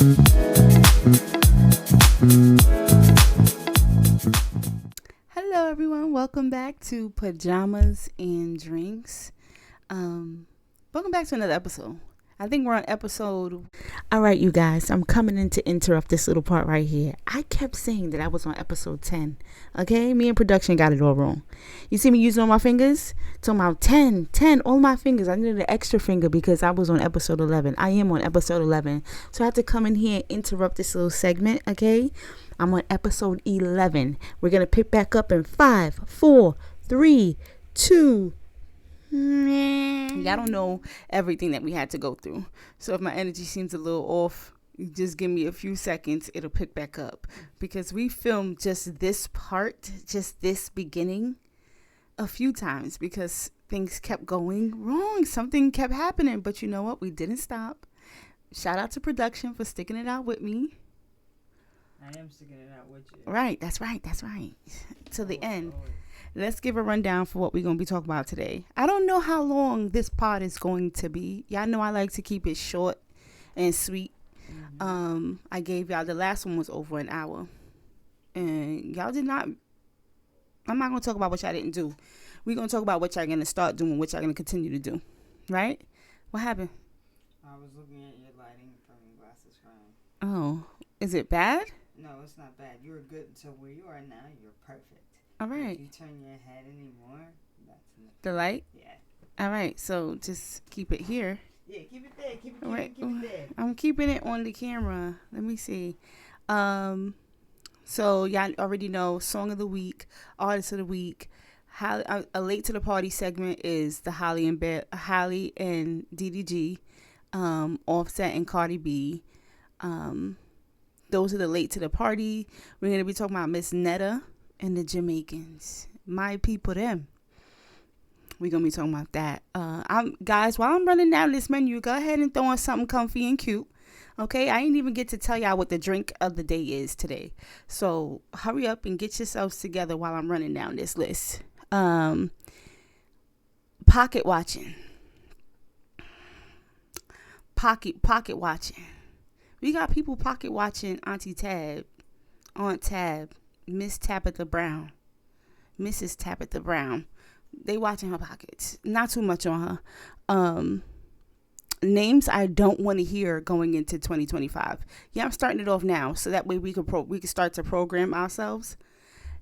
Hello everyone, welcome back to Pajamas and Drinks. Welcome back to another episode. I think we're on episode... Alright you guys, I'm coming in to interrupt this little part right here. I kept saying that I was on episode 10. Okay, me and production got it all wrong. You see me using all my fingers? Talking about 10, all my fingers. I needed an extra finger because I was on episode 11. I am on episode 11. So I had to come in here and interrupt this little segment, okay? I'm on episode 11. We're going to pick back up in 5, 4, 3, 2... Y'all don't know everything that we had to go through. So if my energy seems a little off, just give me a few seconds. It'll pick back up. Because we filmed just this part, just this beginning, a few times. Because things kept going wrong. Something kept happening. But you know what? We didn't stop. Shout out to production for sticking it out with me. I am sticking it out with you. Right. That's right. To the end. Let's give a rundown for what we're going to be talking about today. I don't know how long this pod is going to be. Y'all know I like to keep it short and sweet. Mm-hmm. I gave y'all, the last one was over an hour. And y'all did not, I'm not going to talk about what y'all didn't do. We're going to talk about what y'all going to start doing, what y'all going to continue to do. Right? What happened? I was looking at your lighting from your glasses crying. Oh, is it bad? No, it's not bad. You were good until where you are now. You're perfect. All right. If you turn your head anymore, that's enough. The light? Yeah. All right. So just keep it here. Yeah, keep it there. Keep it there. I'm keeping it on the camera. Let me see. So y'all already know song of the week, artist of the week. A late to the party segment is the Holly and DDG, Offset and Cardi B. Those are the late to the party. We're gonna be talking about Miss Netta and the Jamaicans, my people, them. We're gonna be talking about that. Guys, while I'm running down this menu, go ahead and throw on something comfy and cute. Okay, I ain't even get to tell y'all what the drink of the day is today. So hurry up and get yourselves together while I'm running down this list. Pocket watching. Pocket watching. We got people pocket watching Auntie Tab, Aunt Tab, Miss Tabitha Brown, Mrs. Tabitha Brown. They watching her pockets. Not too much on her. Names I don't want to hear going into 2025. Yeah, I'm starting it off now, so that way we can start to program ourselves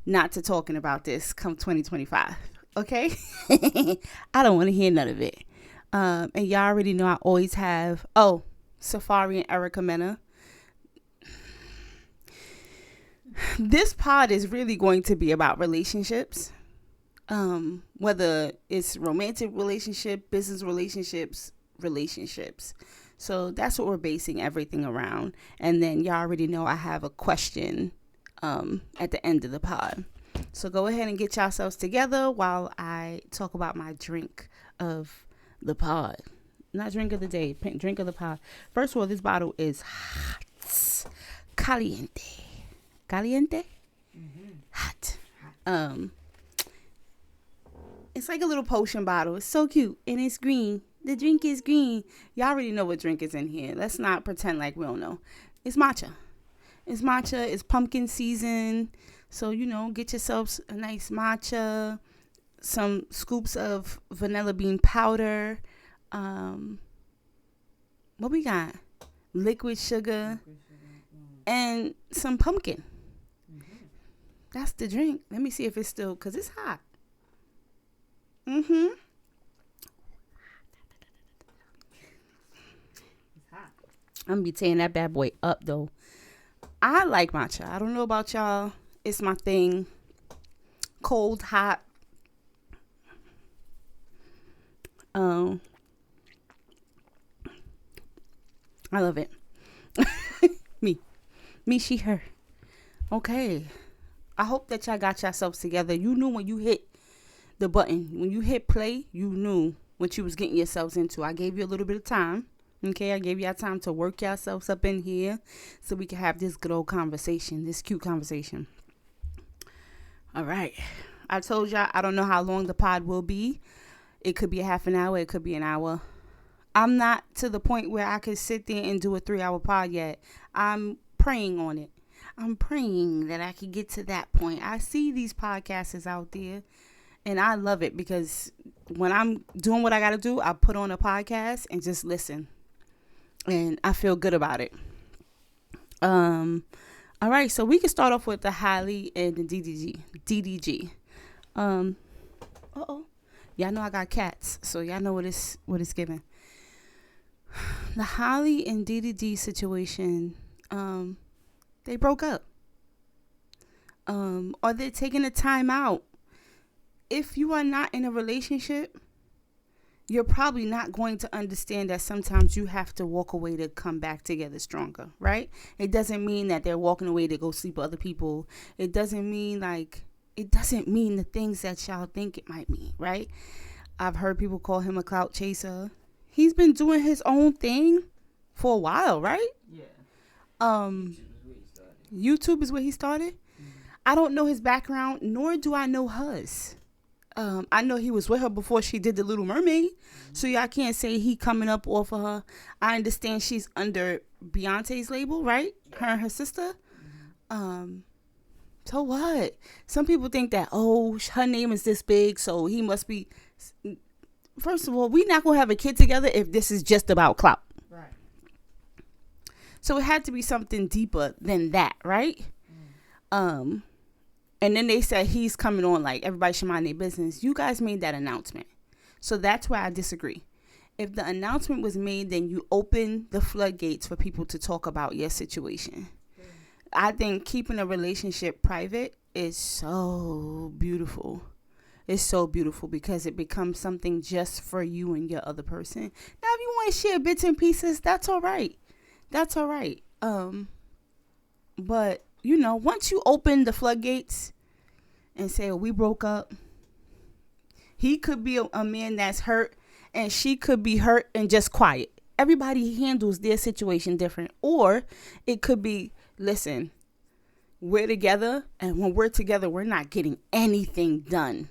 not to talking about this come 2025. Okay? I don't want to hear none of it. And y'all already know I always have. Safaree and Mena. This pod is really going to be about relationships. Whether it's romantic relationship, business relationships. So that's what we're basing everything around. And then y'all already know I have a question at the end of the pod. So go ahead and get yourselves together while I talk about my drink of the pod. Not drink of the day, drink of the pod. First of all, this bottle is hot. Caliente. Mm-hmm. Hot. It's like a little potion bottle. It's so cute. And it's green. The drink is green. Y'all already know what drink is in here. Let's not pretend like we don't know. It's matcha. It's pumpkin season. So, get yourselves a nice matcha. Some scoops of vanilla bean powder. What we got? Liquid sugar. And some pumpkin. Mm-hmm. That's the drink. Let me see if it's still, because it's hot. Mm-hmm. It's hot. I'm going to be tearing that bad boy up, though. I like matcha. I don't know about y'all. It's my thing. Cold, hot. I love it. Me, she, her. Okay. I hope that y'all got yourselves together. You knew when you hit the button. When you hit play, you knew what you was getting yourselves into. I gave you a little bit of time. Okay, I gave y'all time to work yourselves up in here so we can have this good old conversation, this cute conversation. All right. I told y'all I don't know how long the pod will be. It could be a half an hour. It could be an hour. I'm not to the point where I could sit there and do a 3-hour pod yet. I'm praying on it. I'm praying that I can get to that point. I see these podcasters out there, and I love it because when I'm doing what I got to do, I put on a podcast and just listen, and I feel good about it. All right, so we can start off with the Holly and the DDG. Y'all know I got cats, so y'all know what it's giving. The Holly and DDG situation, they broke up. Or they're taking a time out. If you are not in a relationship, you're probably not going to understand that sometimes you have to walk away to come back together stronger, right? It doesn't mean that they're walking away to go sleep with other people. It doesn't mean the things that y'all think it might mean, right? I've heard people call him a clout chaser. He's been doing his own thing for a while, right? Yeah. YouTube is where he started. Mm-hmm. I don't know his background, nor do I know hers. I know he was with her before she did The Little Mermaid. Mm-hmm. So y'all can't say he coming up off of her. I understand she's under Beyonce's label, right? Yeah. Her and her sister. Mm-hmm. So what? Some people think that, her name is this big, so he must be. First of all, we're not going to have a kid together if this is just about clout. Right. So it had to be something deeper than that, right? Mm. And then they said he's coming on like everybody should mind their business. You guys made that announcement. So that's why I disagree. If the announcement was made, then you open the floodgates for people to talk about your situation. Mm. I think keeping a relationship private is so beautiful. It's so beautiful because it becomes something just for you and your other person. Now, if you want to share bits and pieces, that's all right. That's all right. But, once you open the floodgates and say, we broke up, he could be a man that's hurt and she could be hurt and just quiet. Everybody handles their situation different. Or it could be, listen, we're together, and when we're together, we're not getting anything done.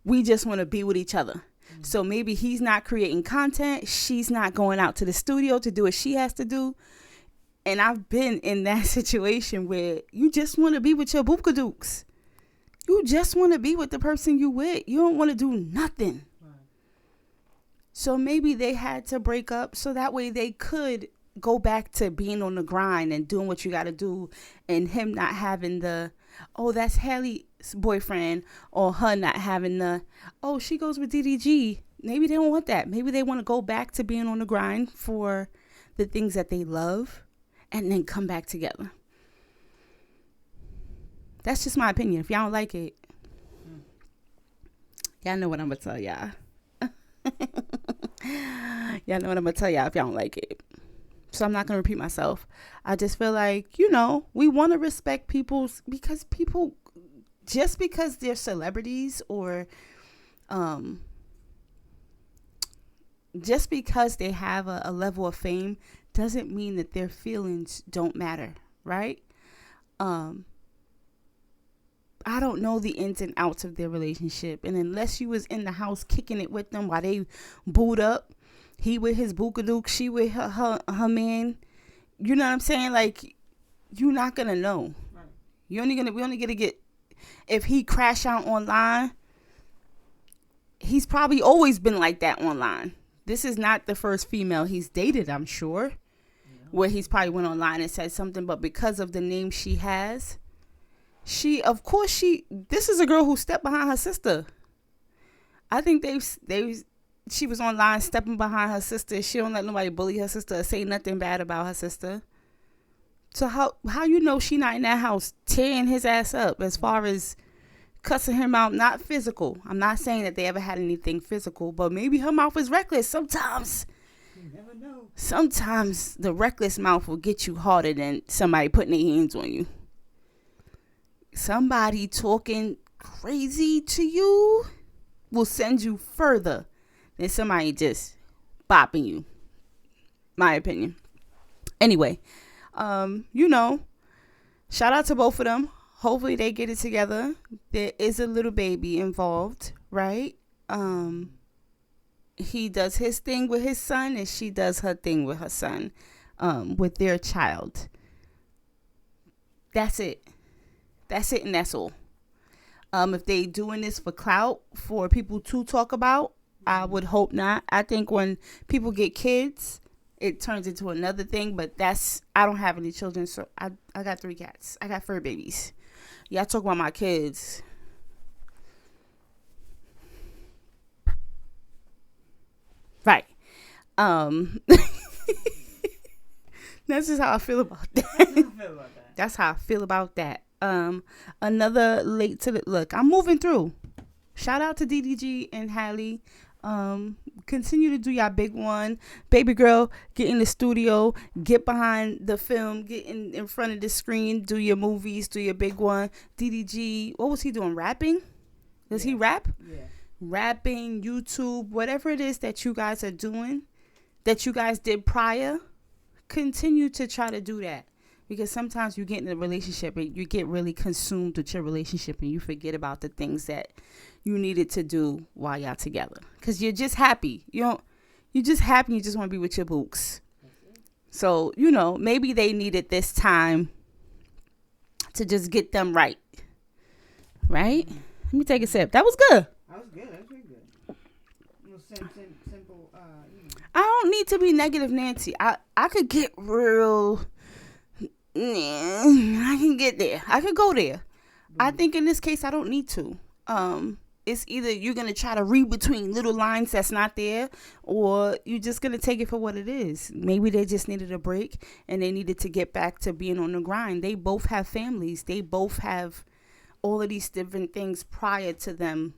We just want to be with each other. Mm-hmm. So maybe he's not creating content. She's not going out to the studio to do what she has to do. And I've been in that situation where you just want to be with your boopkadooks. You just want to be with the person you with. You don't want to do nothing. Right. So maybe they had to break up so that way they could go back to being on the grind and doing what you got to do, and him not having the, that's Haley's boyfriend, or her not having the, she goes with DDG. Maybe they don't want that. Maybe they want to go back to being on the grind for the things that they love and then come back together. That's just my opinion. If y'all don't like it, y'all know what I'm going to tell y'all. Y'all know what I'm going to tell y'all if y'all don't like it. So I'm not going to repeat myself. I just feel like, we want to respect people's, because people, just because they're celebrities or just because they have a level of fame doesn't mean that their feelings don't matter, right? I don't know the ins and outs of their relationship. And unless you was in the house kicking it with them while they booed up, he with his bookadook, she with her man. You know what I'm saying? Like, you're not going to know. Right. We only going to get, if he crash out online, he's probably always been like that online. This is not the first female he's dated, I'm sure, where he's probably went online and said something, but because of the name she has, this is a girl who stepped behind her sister. I think she was online stepping behind her sister. She don't let nobody bully her sister or say nothing bad about her sister. So how she not in that house tearing his ass up as far as cussing him out? Not physical. I'm not saying that they ever had anything physical, but maybe her mouth is reckless. Sometimes you never know. Sometimes the reckless mouth will get you harder than somebody putting their hands on you. Somebody talking crazy to you will send you further than somebody just bopping you. My opinion. Anyway, shout out to both of them. Hopefully they get it together. There is a little baby involved, right? He does his thing with his son, and she does her thing with her son, with their child. That's it. That's it, and that's all. If they doing this for clout, for people to talk about, I would hope not. I think when people get kids, it turns into another thing. But I don't have any children, so I got 3 cats. I got fur babies. Y'all talk about my kids. Right. That's just how I feel about that. That's how I feel about that. Another late to the look. I'm moving through. Shout out to DDG and Hallie. Continue to do your big one. Baby girl, get in the studio, get behind the film, get in front of the screen, do your movies, do your big one. DDG, what was he doing? Rapping? Does he rap? Yeah. Rapping, YouTube, whatever it is that you guys are doing, that you guys did prior, continue to try to do that. Because sometimes you get in a relationship and you get really consumed with your relationship and you forget about the things that you needed to do while y'all together. Because you're just happy. You're just happy. You just want to be with your books. So, maybe they needed this time to just get them right. Right? Let me take a sip. That was good. That was good. That was really good. Simple. I don't need to be negative Nancy. I could get real... I can get there. I could go there. I think in this case, I don't need to. It's either you're going to try to read between little lines that's not there, or you're just going to take it for what it is. Maybe they just needed a break and they needed to get back to being on the grind. They both have families. They both have all of these different things prior to them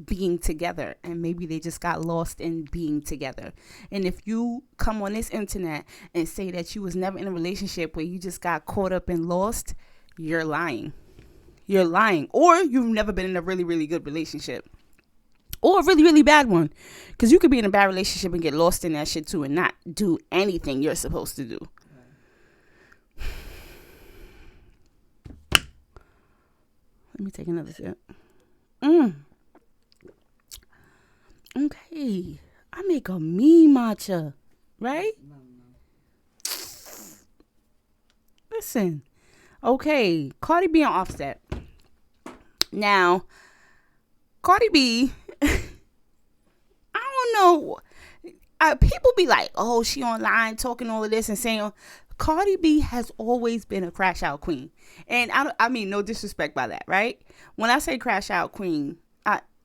being together, and maybe they just got lost in being together. And if you come on this internet and say that you was never in a relationship where you just got caught up and lost, you're lying. You're lying. Or you've never been in a really, really good relationship, or a really, really bad one, because you could be in a bad relationship and get lost in that shit too and not do anything you're supposed to do. Let me take another sip. Okay, I make a mean matcha, right? No. Listen, okay, Cardi B on Offset. Now, Cardi B, I don't know. People be like, oh, she online talking all of this and saying, Cardi B has always been a crash out queen. And I mean, no disrespect by that, right? When I say crash out queen,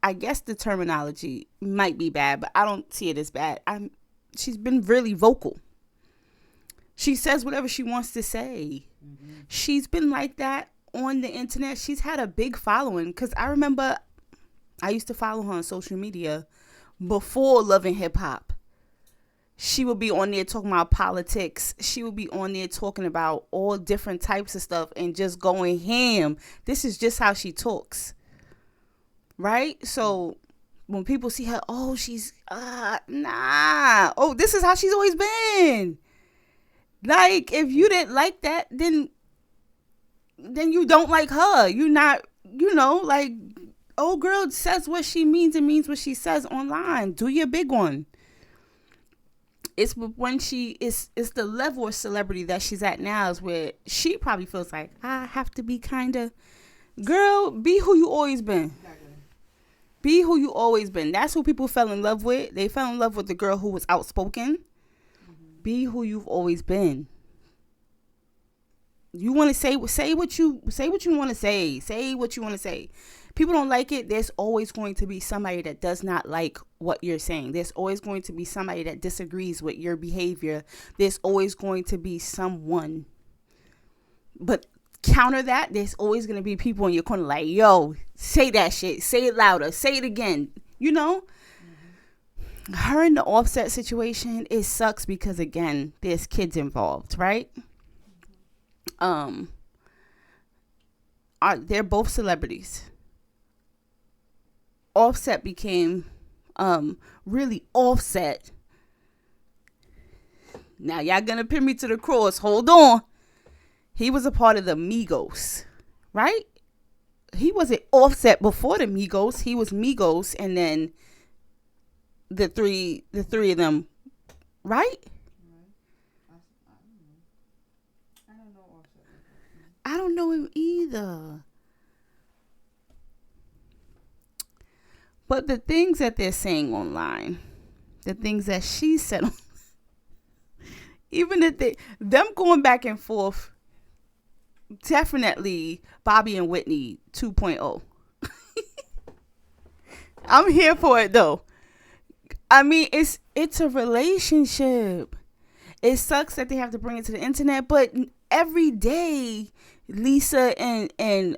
I guess the terminology might be bad, but I don't see it as bad. She's been really vocal. She says whatever she wants to say. Mm-hmm. She's been like that on the internet. She's had a big following, because I remember I used to follow her on social media before loving hip hop. She would be on there talking about politics. She would be on there talking about all different types of stuff and just going ham. This is just how she talks. Right? So when people see her, oh, she's, nah. Oh, this is how she's always been. Like, if you didn't like that, then you don't like her. You're not, like, old girl says what she means and means what she says online. Do your big one. It's when it's the level of celebrity that she's at now is where she probably feels like, I have to be kind of, girl, be who you always been. Exactly. Be who you always been. That's who people fell in love with. They fell in love with the girl who was outspoken. Mm-hmm. Be who you've always been. You want to say what you want to say. Say what you want to say. People don't like it. There's always going to be somebody that does not like what you're saying. There's always going to be somebody that disagrees with your behavior. There's always going to be someone. But counter that, there's always going to be people in your corner like, yo, say that shit. Say it louder. Say it again. Mm-hmm. Her in the Offset situation, it sucks because, again, there's kids involved, right? They're both celebrities. Offset became really Offset. Now y'all gonna pin me to the cross. Hold on. He was a part of the Migos, right? He wasn't Offset before the Migos. He was Migos, and then the three of them, right? I don't know Offset like that. I don't know him either. But the things that they're saying online, the things that she said, even if them going back and forth, definitely Bobby and Whitney 2.0. I'm here for it though. I mean, it's a relationship. It sucks that they have to bring it to the internet, but every day Lisa and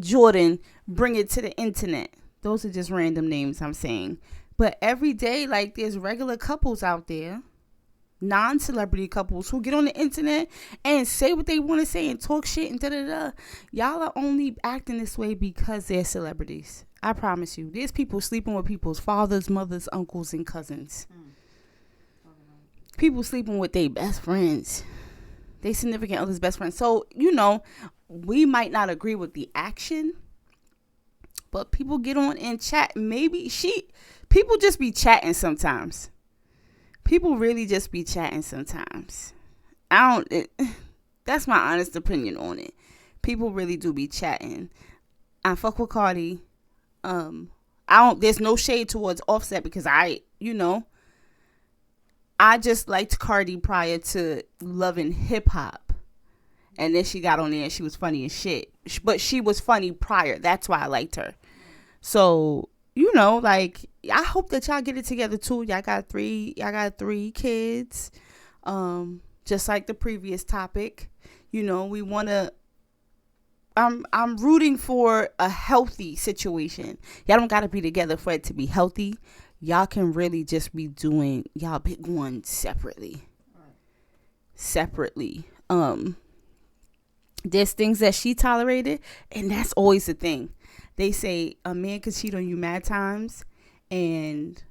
Jordan bring it to the internet. Those are just random names I'm saying. But every day, like, there's regular couples out there, non-celebrity couples, who get on the internet and say what they want to say and talk shit and da-da-da. Y'all are only acting this way because they're celebrities. I promise you. There's people sleeping with people's fathers, mothers, uncles, and cousins. People sleeping with their best friends. They significant other's best friends. So, we might not agree with the action, but people get on and chat. People just be chatting sometimes. People really just be chatting sometimes. That's my honest opinion on it. People really do be chatting. I fuck with Cardi. There's no shade towards Offset because I just liked Cardi prior to loving hip hop. And then she got on there and she was funny as shit. But she was funny prior. That's why I liked her. So, I hope that y'all get it together too. Y'all got three kids. Just like the previous topic. We want to I'm rooting for a healthy situation. Y'all don't got to be together for it to be healthy. Y'all can really just be doing y'all big ones separately. There's things that she tolerated, and that's always the thing. They say a man can cheat on you mad times, and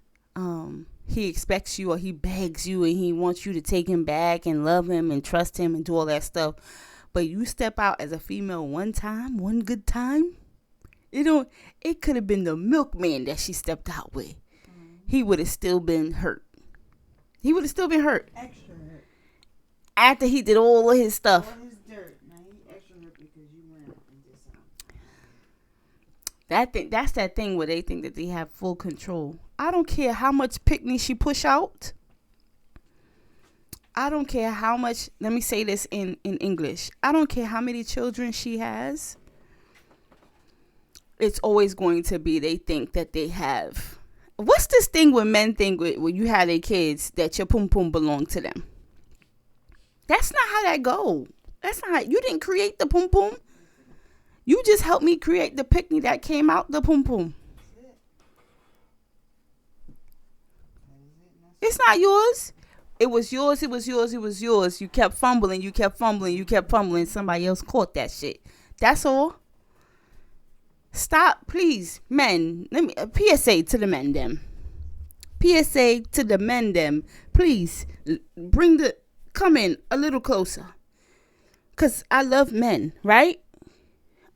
he expects you or he begs you and he wants you to take him back and love him and trust him and do all that stuff. But you step out as a female one good time, it could have been the milkman that she stepped out with. He would have still been hurt. Extra hurt. After he did all of his stuff. All his dirt. Now he extra hurt because you went out and did something. That's that thing where they think that they have full control. I don't care how much picnic she push out. I don't care how much, let me say this in English. I don't care how many children she has. It's always going to be they think that they have. What's this thing when men think when you have their kids that your pum pum belong to them? That's not how that go. That's not how, you didn't create the pum pum. You just helped me create the picnic that came out the pum pum. It's not yours. It was yours. You kept fumbling. Somebody else caught that shit. That's all. Stop, please, men. Let me PSA to the men them. PSA to the men them. Please come in a little closer. Cause I love men, right?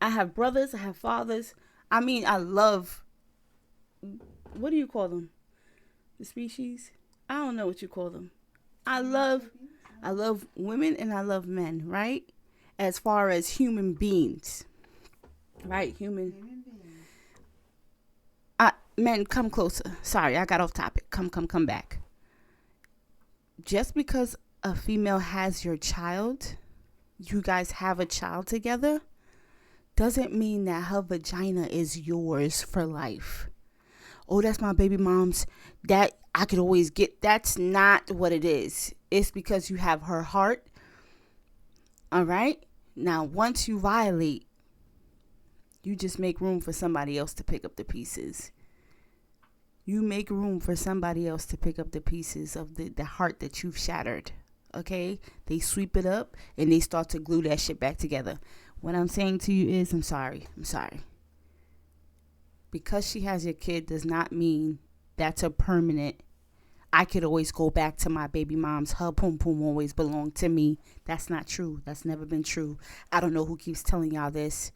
I have brothers. I have fathers. I mean, I love. What do you call them? The species? I don't know what you call them. I love women and I love men, right? As far as human beings. Right, human beings. Men, come closer. Sorry, I got off topic. Come back. Just because a female has your child, you guys have a child together, doesn't mean that her vagina is yours for life. Oh, that's my baby mom's. That I could always get. That's not what it is. It's because you have her heart. All right? Now, once you violate, you just make room for somebody else to pick up the pieces. You make room for somebody else to pick up the pieces of the heart that you've shattered. Okay? They sweep it up and they start to glue that shit back together. What I'm saying to you is, I'm sorry. Because she has your kid does not mean that's a permanent. I could always go back to my baby mom's. Her pum pum always belonged to me. That's not true. That's never been true. I don't know who keeps telling y'all this.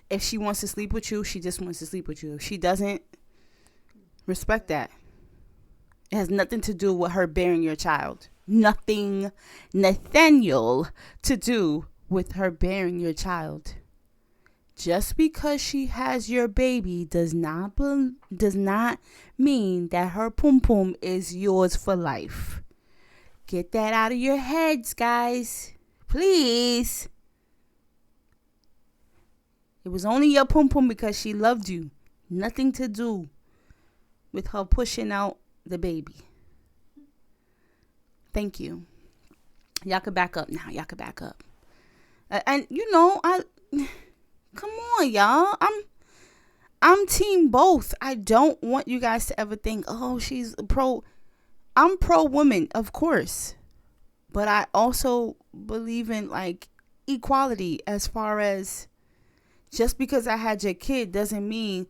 If she wants to sleep with you, she just wants to sleep with you. If she doesn't, respect that. It has nothing to do with her bearing your child. Nothing, Nathaniel, to do with her bearing your child. Just because she has your baby does not mean that her pum pum is yours for life. Get that out of your heads, guys. Please. It was only your pum pum because she loved you. Nothing to do with her pushing out the baby. Thank you. Y'all can back up now. Y'all can back up. And you know, come on, y'all. I'm team both. I don't want you guys to ever think, oh, she's pro. I'm pro woman, of course. But I also believe in like equality, as far as just because I had your kid doesn't mean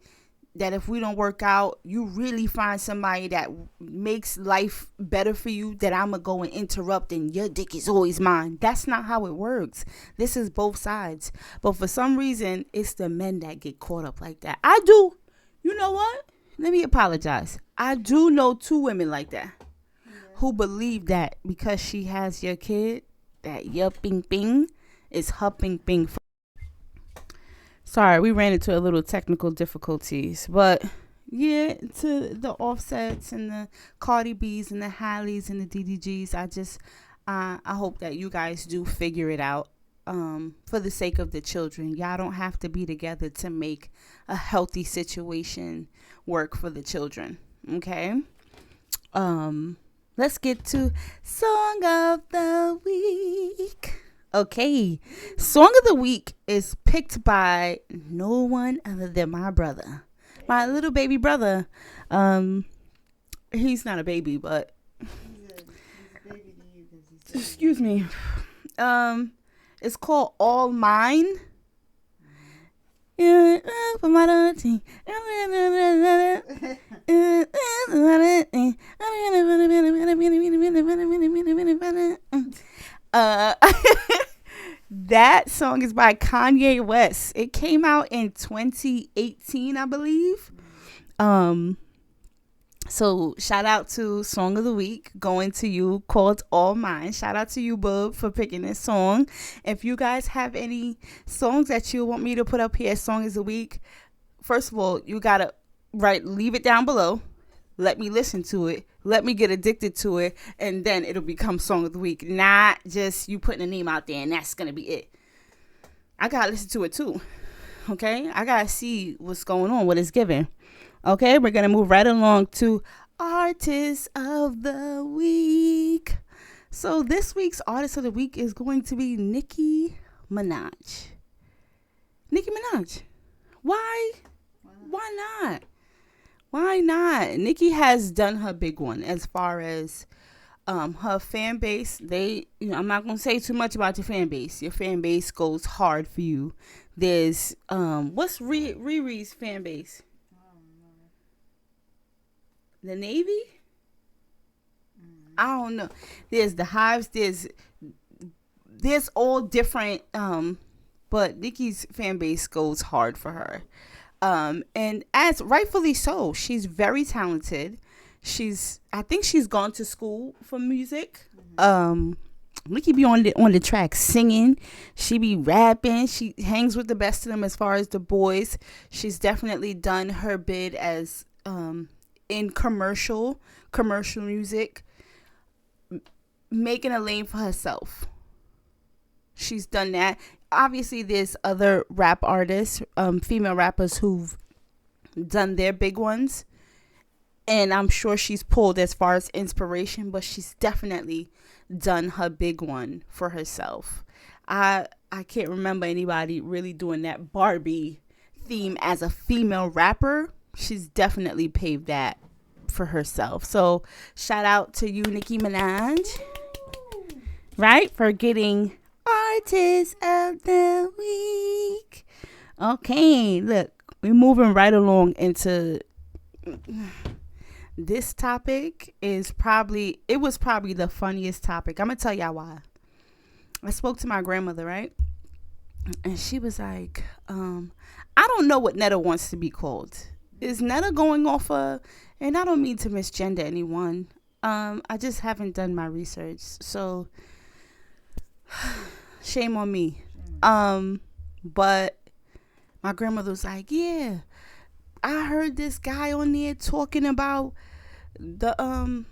that if we don't work out, you really find somebody that makes life better for you, that I'm going to go and interrupt and your dick is always mine. That's not how it works. This is both sides. But for some reason, it's the men that get caught up like that. I do. You know what? Let me apologize. I do know 2 women like that who believe that because she has your kid, that your ping ping is her ping ping. Sorry, we ran into a little technical difficulties, but yeah, to the Offsets and the Cardi B's and the Hallies and the DDGs, I hope that you guys do figure it out for the sake of the children. Y'all don't have to be together to make a healthy situation work for the children, okay? Let's get to Song of the Week. Okay, Song of the Week is picked by no one other than my brother, my little baby brother. He's not a baby, but excuse me. It's called All Mine. That song is by Kanye West. It came out in 2018, I believe. So shout out to Song of the Week going to you, called All Mine. Shout out to you, Bub, for picking this song. If you guys have any songs that you want me to put up here as Song of the Week, first of all, you gotta leave it down below. Let me listen to it. Let me get addicted to it. And then it'll become Song of the Week. Not just you putting a name out there and that's going to be it. I got to listen to it too. Okay? I got to see what's going on, what it's giving. Okay? We're going to move right along to Artist of the Week. So this week's Artist of the Week is going to be Nicki Minaj. Nicki Minaj. Why? Why not? Why not? Nicki has done her big one as far as her fan base. I'm not gonna say too much about your fan base. Your fan base goes hard for you. There's what's Riri's fan base? The Navy? I don't know. There's the Hives. There's all different. But Nicki's fan base goes hard for her. And as rightfully so, she's very talented. I think she's gone to school for music. Nicki be on the track singing. She be rapping. She hangs with the best of them as far as the boys. She's definitely done her bid as in commercial music, making a lane for herself. She's done that. Obviously, there's other rap artists, female rappers who've done their big ones. And I'm sure she's pulled as far as inspiration, but she's definitely done her big one for herself. I can't remember anybody really doing that Barbie theme as a female rapper. She's definitely paved that for herself. So shout out to you, Nicki Minaj, right, for getting Artist of the Week. Okay, look, we're moving right along into this topic. Was probably the funniest topic. I'm gonna tell y'all why. I spoke to my grandmother, right, and she was like, I don't know what Netta wants to be called. Is Netta going off And I don't mean to misgender anyone. I just haven't done my research. So shame on me. But my grandmother was like, yeah, I heard this guy on there talking about the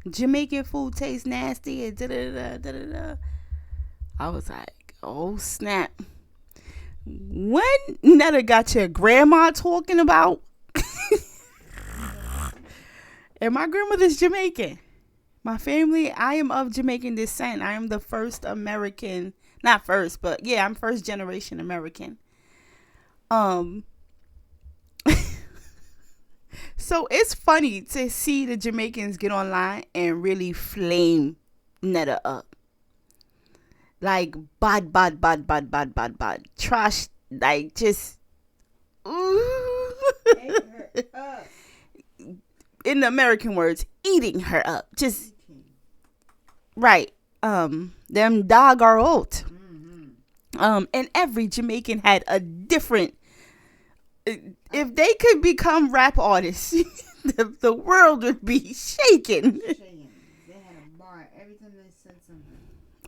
Jamaican food tastes nasty and da da da da da da. I was like, oh snap. When Netta got your grandma talking about and my grandmother's Jamaican. My family, I am of Jamaican descent. I am the first American, not first, but yeah, I'm first generation American. So it's funny to see the Jamaicans get online and really flame Netta up. Like bad, bad, bad, bad, bad, bad, bad. Trash, like just in the American words, eating her up. Just right. Them dog are out. And every Jamaican had a different. If they could become rap artists, the world would be shaken. They had a bar every time they said something.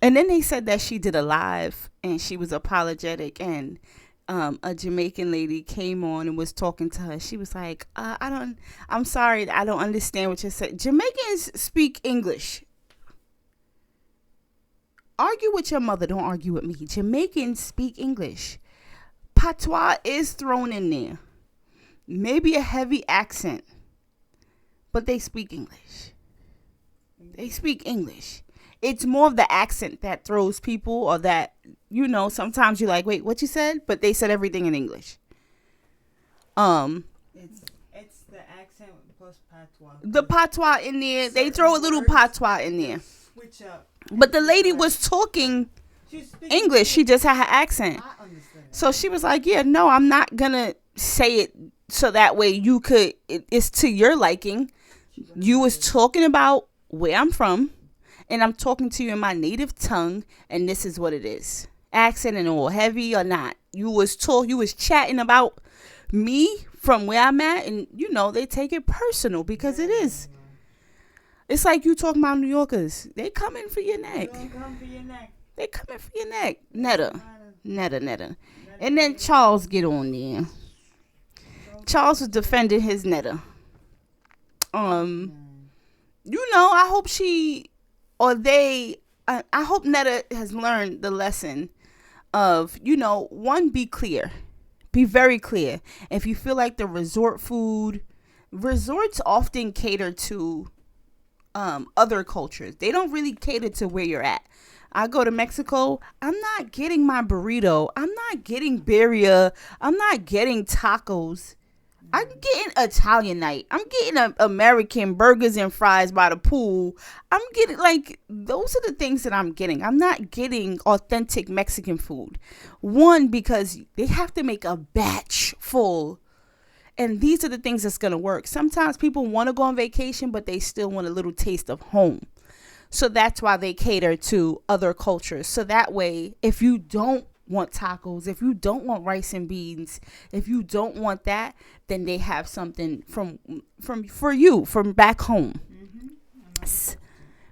And then they said that she did a live and she was apologetic, and a Jamaican lady came on and was talking to her. She was like, I'm sorry, I don't understand what you're saying. Jamaicans speak English. Argue with your mother, don't argue with me. Jamaicans speak English. Patois is thrown in there. Maybe a heavy accent. But they speak English. They speak English. It's more of the accent that throws people, or that, sometimes you're like, wait, what you said? But they said everything in English. It's the accent plus patois. The patois in there, they throw a little patois in there. Switch up. But the lady was talking English. She just had her accent. I understand. So she was like, yeah, no, I'm not going to say it so that way you could, it's to your liking. You was talking about where I'm from, and I'm talking to you in my native tongue, and this is what it is. Accent and all, heavy or not. You was chatting about me from where I'm at, and they take it personal because it is. It's like you talking about New Yorkers. They coming for your neck. They coming for your neck. Netta. And then Charles get on there. Charles was defending his Netta. I hope I hope Netta has learned the lesson of, one, be clear. Be very clear. If you feel like the resorts often cater to other cultures. They don't really cater to where you're at. I go to Mexico, I'm not getting my burrito. I'm not getting birria. I'm not getting tacos. I'm getting Italian night. I'm getting American burgers and fries by the pool. I'm getting, those are the things that I'm getting. I'm not getting authentic Mexican food. One, because they have to make a batch full. And these are the things that's going to work. Sometimes people want to go on vacation, but they still want a little taste of home. So that's why they cater to other cultures. So that way, if you don't want tacos, if you don't want rice and beans, if you don't want that, then they have something for you from back home.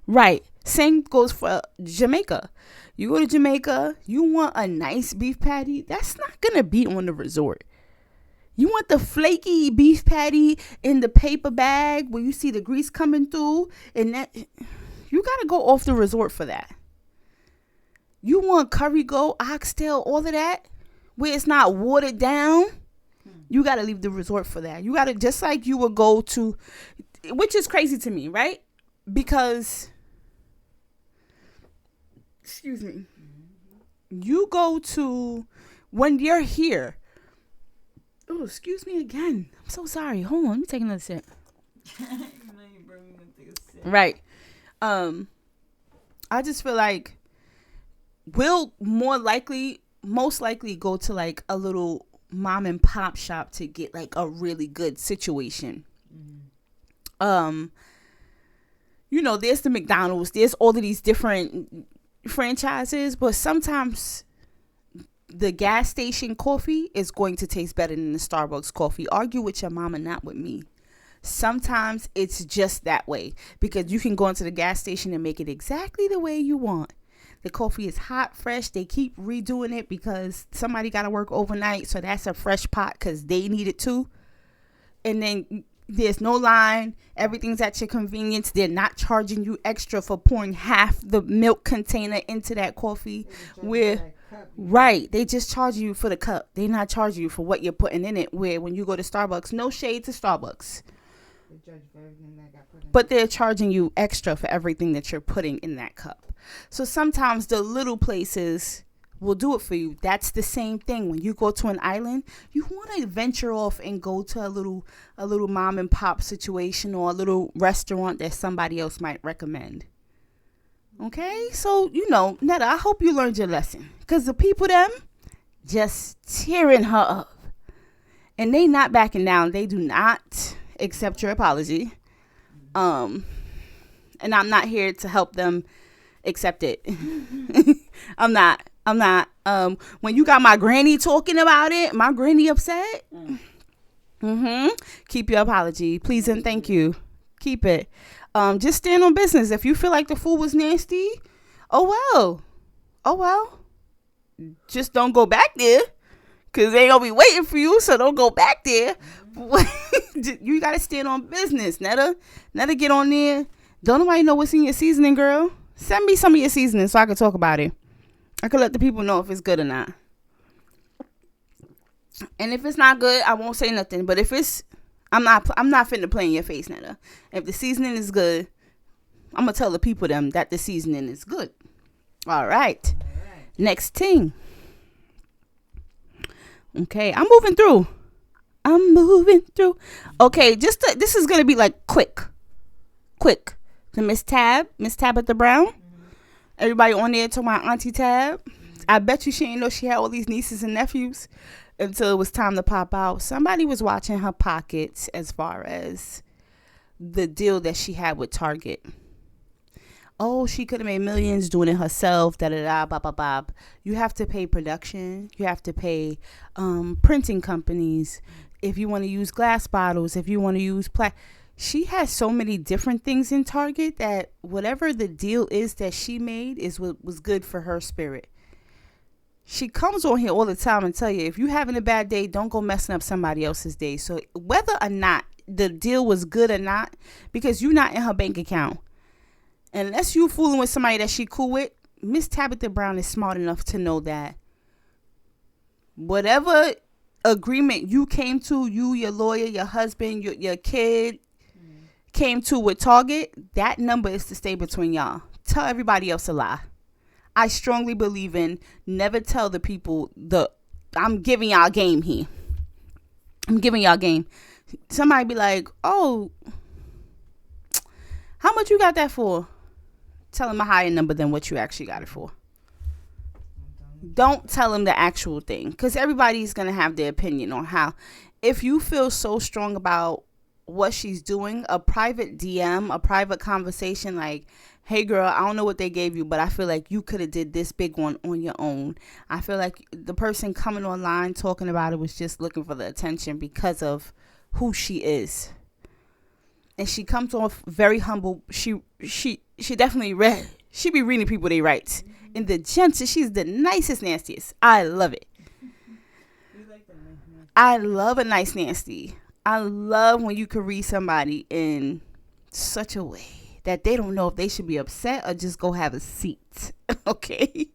Right. Same goes for Jamaica. You go to Jamaica, you want a nice beef patty. That's not going to be on the resort. You want the flaky beef patty in the paper bag where you see the grease coming through, and that you got to go off the resort for that. You want curry goat, oxtail, all of that, where it's not watered down. You got to leave the resort for that. You got to, just like you would go to, which is crazy to me, right? Because, excuse me, you go to, when you're here, oh, excuse me again. I'm so sorry. Hold on. Let me take another sip. Right. I just feel like we'll most likely go to a little mom and pop shop to get a really good situation. There's the McDonald's, there's all of these different franchises, but sometimes the gas station coffee is going to taste better than the Starbucks coffee. Argue with your mama, not with me. Sometimes it's just that way because you can go into the gas station and make it exactly the way you want. The coffee is hot, fresh. They keep redoing it because somebody got to work overnight. So that's a fresh pot because they need it too. And then there's no line. Everything's at your convenience. They're not charging you extra for pouring half the milk container into that coffee. Right. They just charge you for the cup. They're not charging you for what you're putting in it. Where when you go to Starbucks, no shade to Starbucks, but they're charging you extra for everything that you're putting in that cup. So sometimes the little places will do it for you. That's the same thing when you go to an island. You want to venture off and go to a little mom and pop situation or a little restaurant that somebody else might recommend. Okay, so Netta, I hope you learned your lesson because the people them just tearing her up and they not backing down. They do not accept your apology. And I'm not here to help them accept it. I'm not. When you got my granny talking about it, my granny upset. Keep your apology, please and thank you. Keep it. Just stand on business. If you feel like the food was nasty, oh well. Just don't go back there, cause they gonna be waiting for you. So don't go back there. You gotta stand on business, Netta. Netta, get on there. Don't nobody know what's in your seasoning, girl. Send me some of your seasoning so I can talk about it. I can let the people know if it's good or not. And if it's not good, I won't say nothing. But if it's, I'm not finna play in your face, Netta. If the seasoning is good, I'm gonna tell the people them that the seasoning is good. All right. Next thing. Okay, I'm moving through. Okay, this is gonna be like quick. To Miss Tabitha Brown. Everybody on there to my Auntie Tab. I bet you she ain't know she had all these nieces and nephews until it was time to pop out. Somebody was watching her pockets as far as the deal that she had with Target. Oh, she could have made millions doing it herself. Blah. You have to pay production. You have to pay printing companies. If you want to use glass bottles, if you want to use she has so many different things in Target that whatever the deal is that she made is what was good for her spirit. She comes on here all the time and tell you, if you having a bad day, don't go messing up somebody else's day. So whether or not the deal was good or not, because you're not in her bank account, unless you fooling with somebody that she cool with, Miss Tabitha Brown is smart enough to know that whatever agreement you came to, you, your lawyer, your husband, your kid, came to with Target, that number is to stay between y'all. Tell everybody else a lie. I strongly believe in never tell the people I'm giving y'all game here. I'm giving y'all game. Somebody be like, oh, how much you got that for? Tell them a higher number than what you actually got it for. Don't tell them the actual thing, because everybody's going to have their opinion on how. If you feel so strong about what she's doing, a private DM, a private conversation like, hey girl, I don't know what they gave you, but I feel like you could have did this big one on your own. I feel like the person coming online talking about it was just looking for the attention because of who she is. And she comes off very humble. She definitely she be reading people they write. And she's the nicest, nastiest. I love it. I love a nice nasty. I love when you can read somebody in such a way that they don't know if they should be upset or just go have a seat. Okay.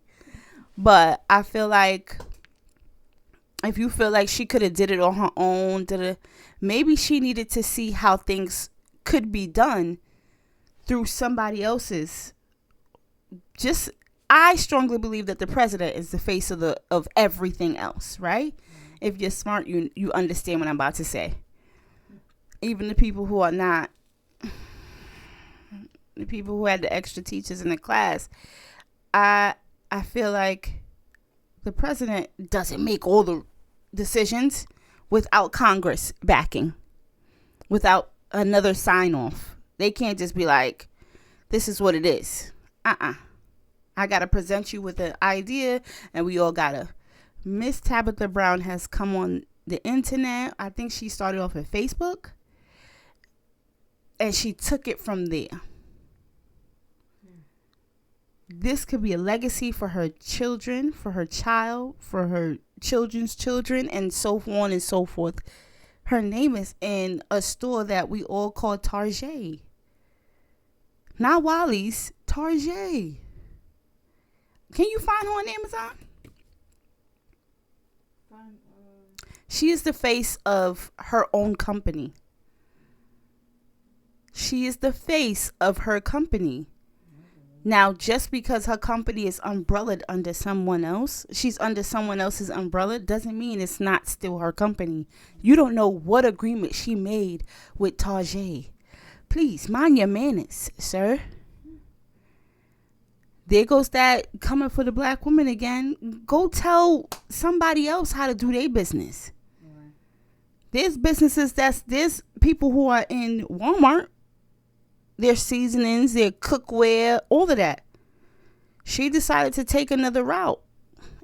But I feel like if you feel like she could have did it on her own, maybe she needed to see how things could be done through somebody else's. I strongly believe that the president is the face of everything else, right? If you're smart, you understand what I'm about to say. Even the people who are not, the people who had the extra teachers in the class, I feel like the president doesn't make all the decisions without Congress backing, without another sign off. They can't just be like, this is what it is. I got to present you with an idea and we all got to. Miss Tabitha Brown has come on the internet. I think she started off at Facebook. and she took it from there. This could be a legacy for her children, for her child, for her children's children, and so on and so forth. Her name is in a store that we all call Target. Not Wally's, Target. Can you find her on Amazon? She is the face of her own company. She is the face of her company. Now, just because her company is umbrellaed under someone else, she's under someone else's umbrella, doesn't mean it's not still her company. You don't know what agreement she made with Target. Please, mind your manners, sir. There goes that coming for the black woman again. Go tell somebody else how to do their business. There's businesses there's people who are in Walmart. Their seasonings, their cookware, all of that. She decided to take another route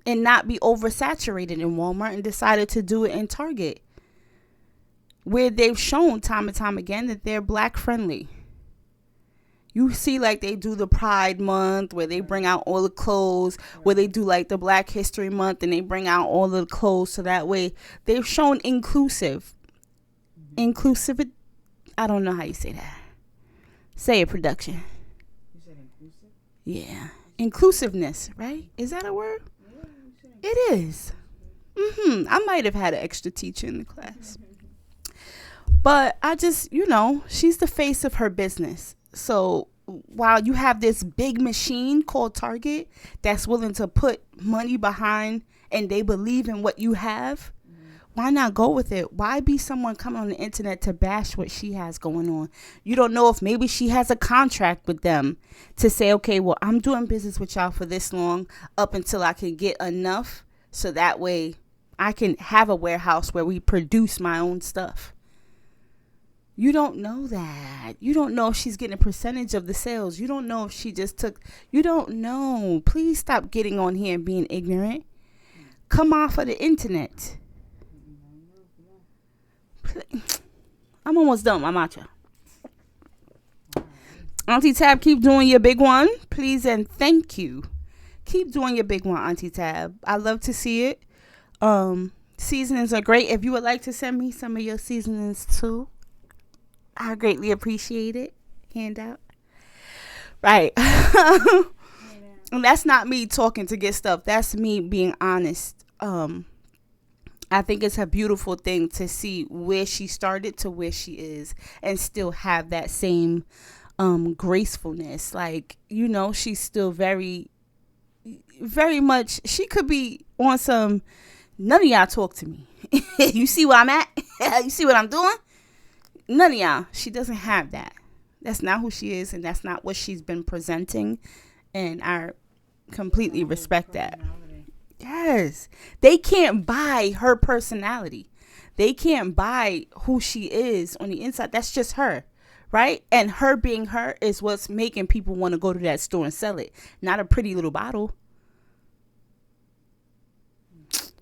and not be oversaturated in Walmart and decided to do it in Target, where they've shown time and time again that they're black friendly. You see, like, they do the Pride Month where they bring out all the clothes, where they do like the Black History Month and they bring out all the clothes, so that way they've shown inclusive. I don't know how you say that. Say it, production. You said inclusive? Yeah. Inclusiveness, right? Is that a word? Yeah, it is. I might have had an extra teacher in the class. But I just, she's the face of her business. So while you have this big machine called Target that's willing to put money behind and they believe in what you have, why not go with it? Why be someone coming on the internet to bash what she has going on? You don't know if maybe she has a contract with them to say, okay, well, I'm doing business with y'all for this long up until I can get enough, so that way I can have a warehouse where we produce my own stuff. You don't know that. You don't know if she's getting a percentage of the sales. You don't know if she just took. You don't know. Please stop getting on here and being ignorant. Come off of the internet. I'm almost done with my matcha. Auntie Tab, keep doing your big one, please, and thank you. Keep doing your big one, Auntie Tab. I love to see it. Seasonings are great. If you would like to send me some of your seasonings too, I greatly appreciate it. Handout. Right. And that's not me talking to get stuff. That's me being honest. I think it's a beautiful thing to see where she started to where she is and still have that same gracefulness. Like, she's still very, very much, she could be on some, none of y'all talk to me. You see where I'm at? You see what I'm doing? None of y'all. She doesn't have that. That's not who she is, and that's not what she's been presenting. And I completely respect that. Yes. They can't buy her personality. They can't buy who she is on the inside. That's just her, right? And her being her is what's making people want to go to that store and sell it. Not a pretty little bottle.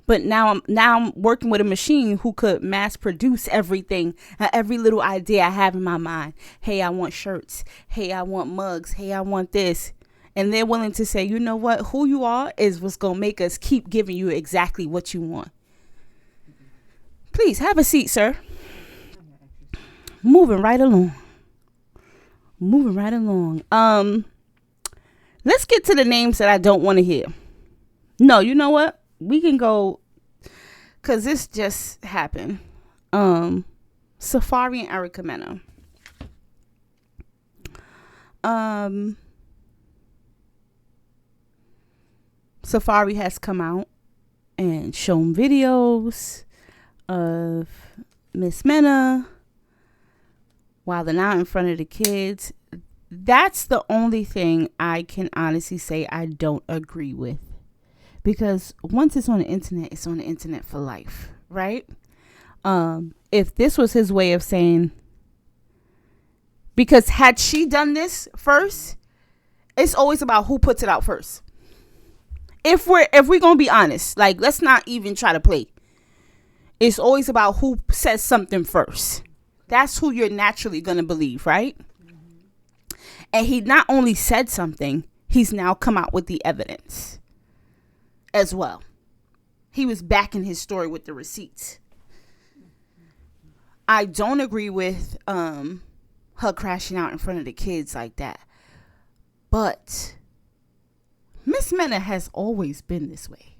But now I'm working with a machine who could mass produce everything, every little idea I have in my mind. Hey, I want shirts. Hey, I want mugs. Hey, I want this. And they're willing to say, you know what? Who you are is what's going to make us keep giving you exactly what you want. Please have a seat, sir. Moving right along. Let's get to the names that I don't want to hear. No, you know what? We can go, because this just happened. Safaree and Erica Mena. Safaree has come out and shown videos of Miss Mena while they're not in front of the kids. That's the only thing I can honestly say I don't agree with. Because once it's on the internet, it's on the internet for life, right? If this was his way of saying, because had she done this first, it's always about who puts it out first. If we're gonna be honest, like, let's not even try to play. It's always about who says something first. That's who you're naturally going to believe, right? And he not only said something, he's now come out with the evidence as well. He was backing his story with the receipts. I don't agree with her crashing out in front of the kids like that. But Miss Mena has always been this way.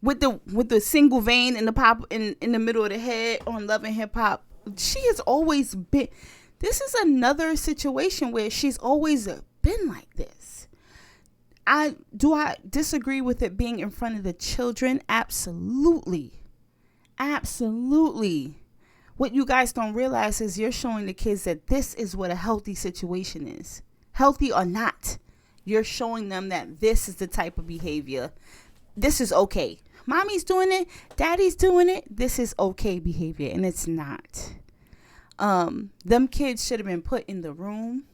With the single vein in the pop in the middle of the head on Love and Hip Hop, she has always been. This is another situation where she's always been like this. I disagree with it being in front of the children? Absolutely. Absolutely. What you guys don't realize is you're showing the kids that this is what a healthy situation is. Healthy or not. You're showing them that this is the type of behavior. This is okay. Mommy's doing it. Daddy's doing it. This is okay behavior. And it's not. Them kids should have been put in the room.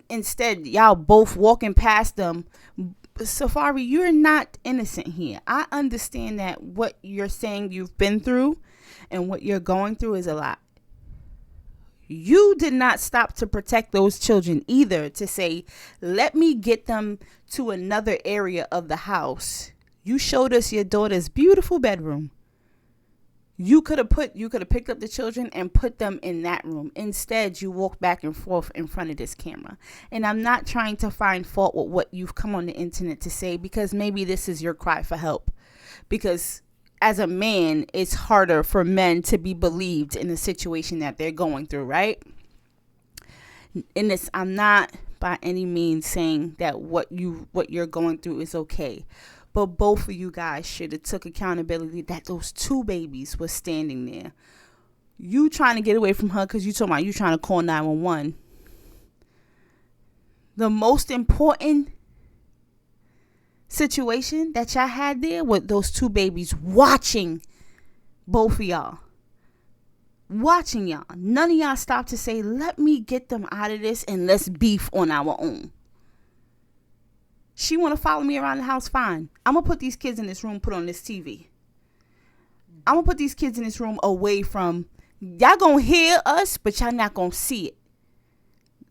Instead, y'all both walking past them. Safaree, you're not innocent here. I understand that what you're saying you've been through and what you're going through is a lot. You did not stop to protect those children either, to say, let me get them to another area of the house. You showed us your daughter's beautiful bedroom. You could have picked up the children and put them in that room. Instead, you walk back and forth in front of this camera. And I'm not trying to find fault with what you've come on the internet to say, because maybe this is your cry for help. Because as a man, it's harder for men to be believed in the situation that they're going through, right? In this, I'm not by any means saying that what you're going through is okay. But both of you guys should have took accountability that those two babies were standing there. You trying to get away from her because you talking about you trying to call 911. The most important situation that y'all had there with those two babies watching both of y'all. Watching y'all. None of y'all stopped to say, let me get them out of this and let's beef on our own. She want to follow me around the house, fine. I'm going to put these kids in this room, put on this TV. I'm going to put these kids in this room away from, y'all going to hear us, but y'all not going to see it.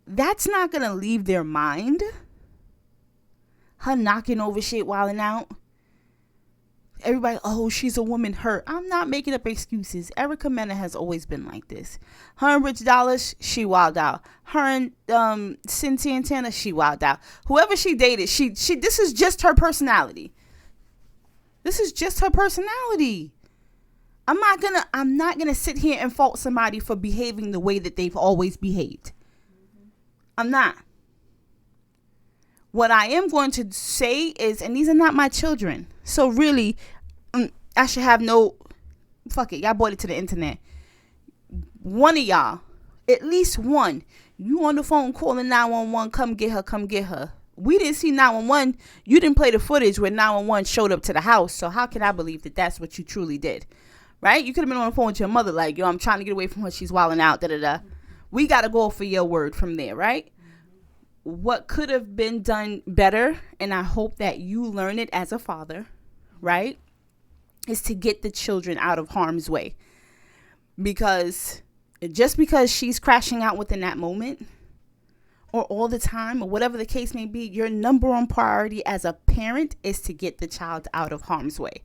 That's not going to leave their mind. Her knocking over shit, wilding out. Everybody, oh, she's a woman hurt. I'm not making up excuses. Erica Mena has always been like this. Her and Rich Dollars, she wild out. Her and Cynthia Santana, she wild out. Whoever she dated, she this is just her personality. This is just her personality. I'm not gonna sit here and fault somebody for behaving the way that they've always behaved. I'm not. What I am going to say is, and these are not my children, so really, I should have no, fuck it, y'all brought it to the internet. One of y'all, at least one, you on the phone calling 911, come get her. We didn't see 911. You didn't play the footage when 911 showed up to the house, so how can I believe that that's what you truly did, right? You could have been on the phone with your mother like, yo, I'm trying to get away from her, she's wilding out, da-da-da. We got to go for your word from there, right? What could have been done better, and I hope that you learn it as a father, right, is to get the children out of harm's way. Because just because she's crashing out within that moment or all the time or whatever the case may be, your number one priority as a parent is to get the child out of harm's way.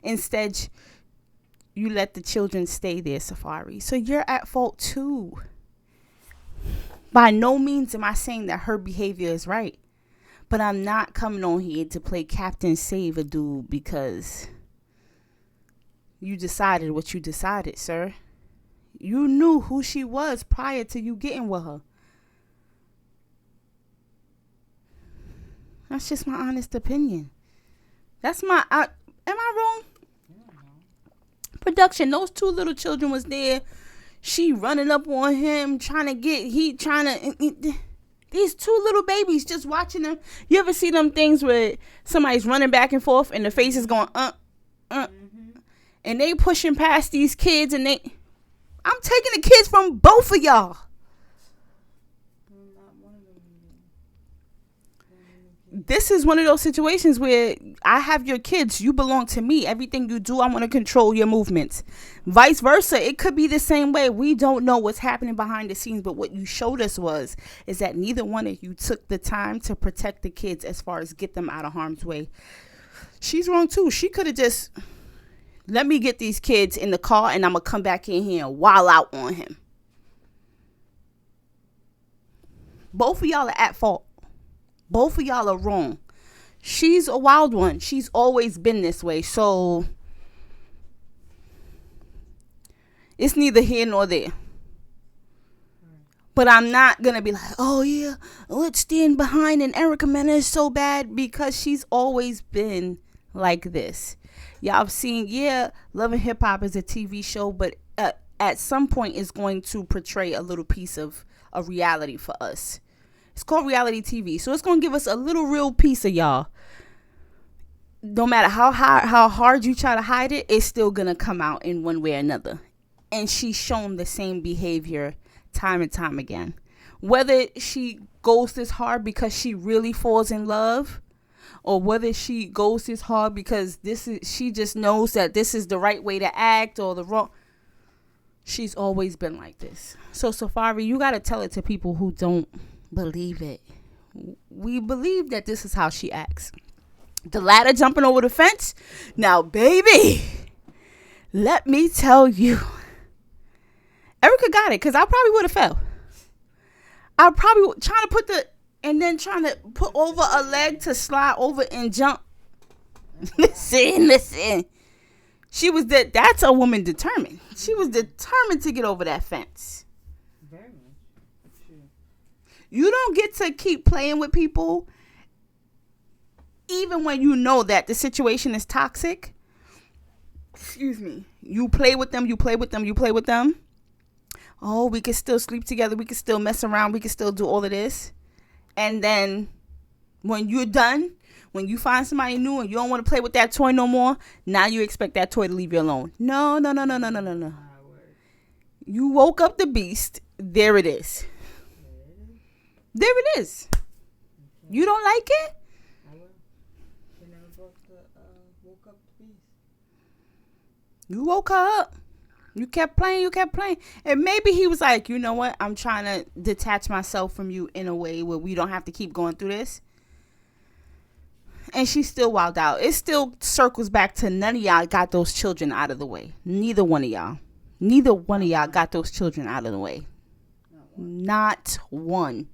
Instead, you let the children stay there, Safaree. So you're at fault too. By no means am I saying that her behavior is right. But I'm not coming on here to play Captain Save a dude because you decided what you decided, sir. You knew who she was prior to you getting with her. That's just my honest opinion. That's my... am I wrong? Production, those two little children was there. She running up on him, trying to these two little babies just watching them. You ever see them things where somebody's running back and forth and the face is going, and they pushing past these kids and I'm taking the kids from both of y'all. this is one of those situations where I have your kids. You belong to me. Everything you do, I want to control your movements. Vice versa. It could be the same way. We don't know what's happening behind the scenes, but what you showed us is that neither one of you took the time to protect the kids as far as get them out of harm's way. She's wrong too. She could have just, let me get these kids in the car and I'm going to come back in here and wild out on him. Both of y'all are at fault. Both of y'all are wrong. She's a wild one. She's always been this way. So it's neither here nor there. But I'm not going to be like, oh yeah, let's stand behind and Erica Mena is so bad, because she's always been like this. Y'all have seen, yeah, Love and Hip Hop is a TV show, but at some point it's going to portray a little piece of a reality for us. It's called reality TV. So it's going to give us a little real piece of y'all. No matter how hard you try to hide it, it's still going to come out in one way or another. And she's shown the same behavior time and time again. Whether she goes this hard because she really falls in love, or whether she goes this hard because she just knows that this is the right way to act or the wrong. She's always been like this. So Safaree, you got to tell it to people who don't believe it. We believe that this is how she acts. The ladder jumping over the fence. Now, baby, let me tell you, Erica got it, because I probably would have fell. I probably trying to put over a leg to slide over and jump. Listen. She was that's a woman determined. She was determined to get over that fence. Very much. You don't get to keep playing with people even when you know that the situation is toxic. Excuse me. You play with them. Oh, we can still sleep together. We can still mess around. We can still do all of this. And then when you're done, when you find somebody new and you don't want to play with that toy no more, now you expect that toy to leave you alone. No. You woke up the beast. There it is. You don't like it? I will. You never woke up the beast. You woke her up. You kept playing. And maybe he was like, you know what? I'm trying to detach myself from you in a way where we don't have to keep going through this. And she still wilded out. It still circles back to none of y'all got those children out of the way. Neither one of y'all got those children out of the way. Not one.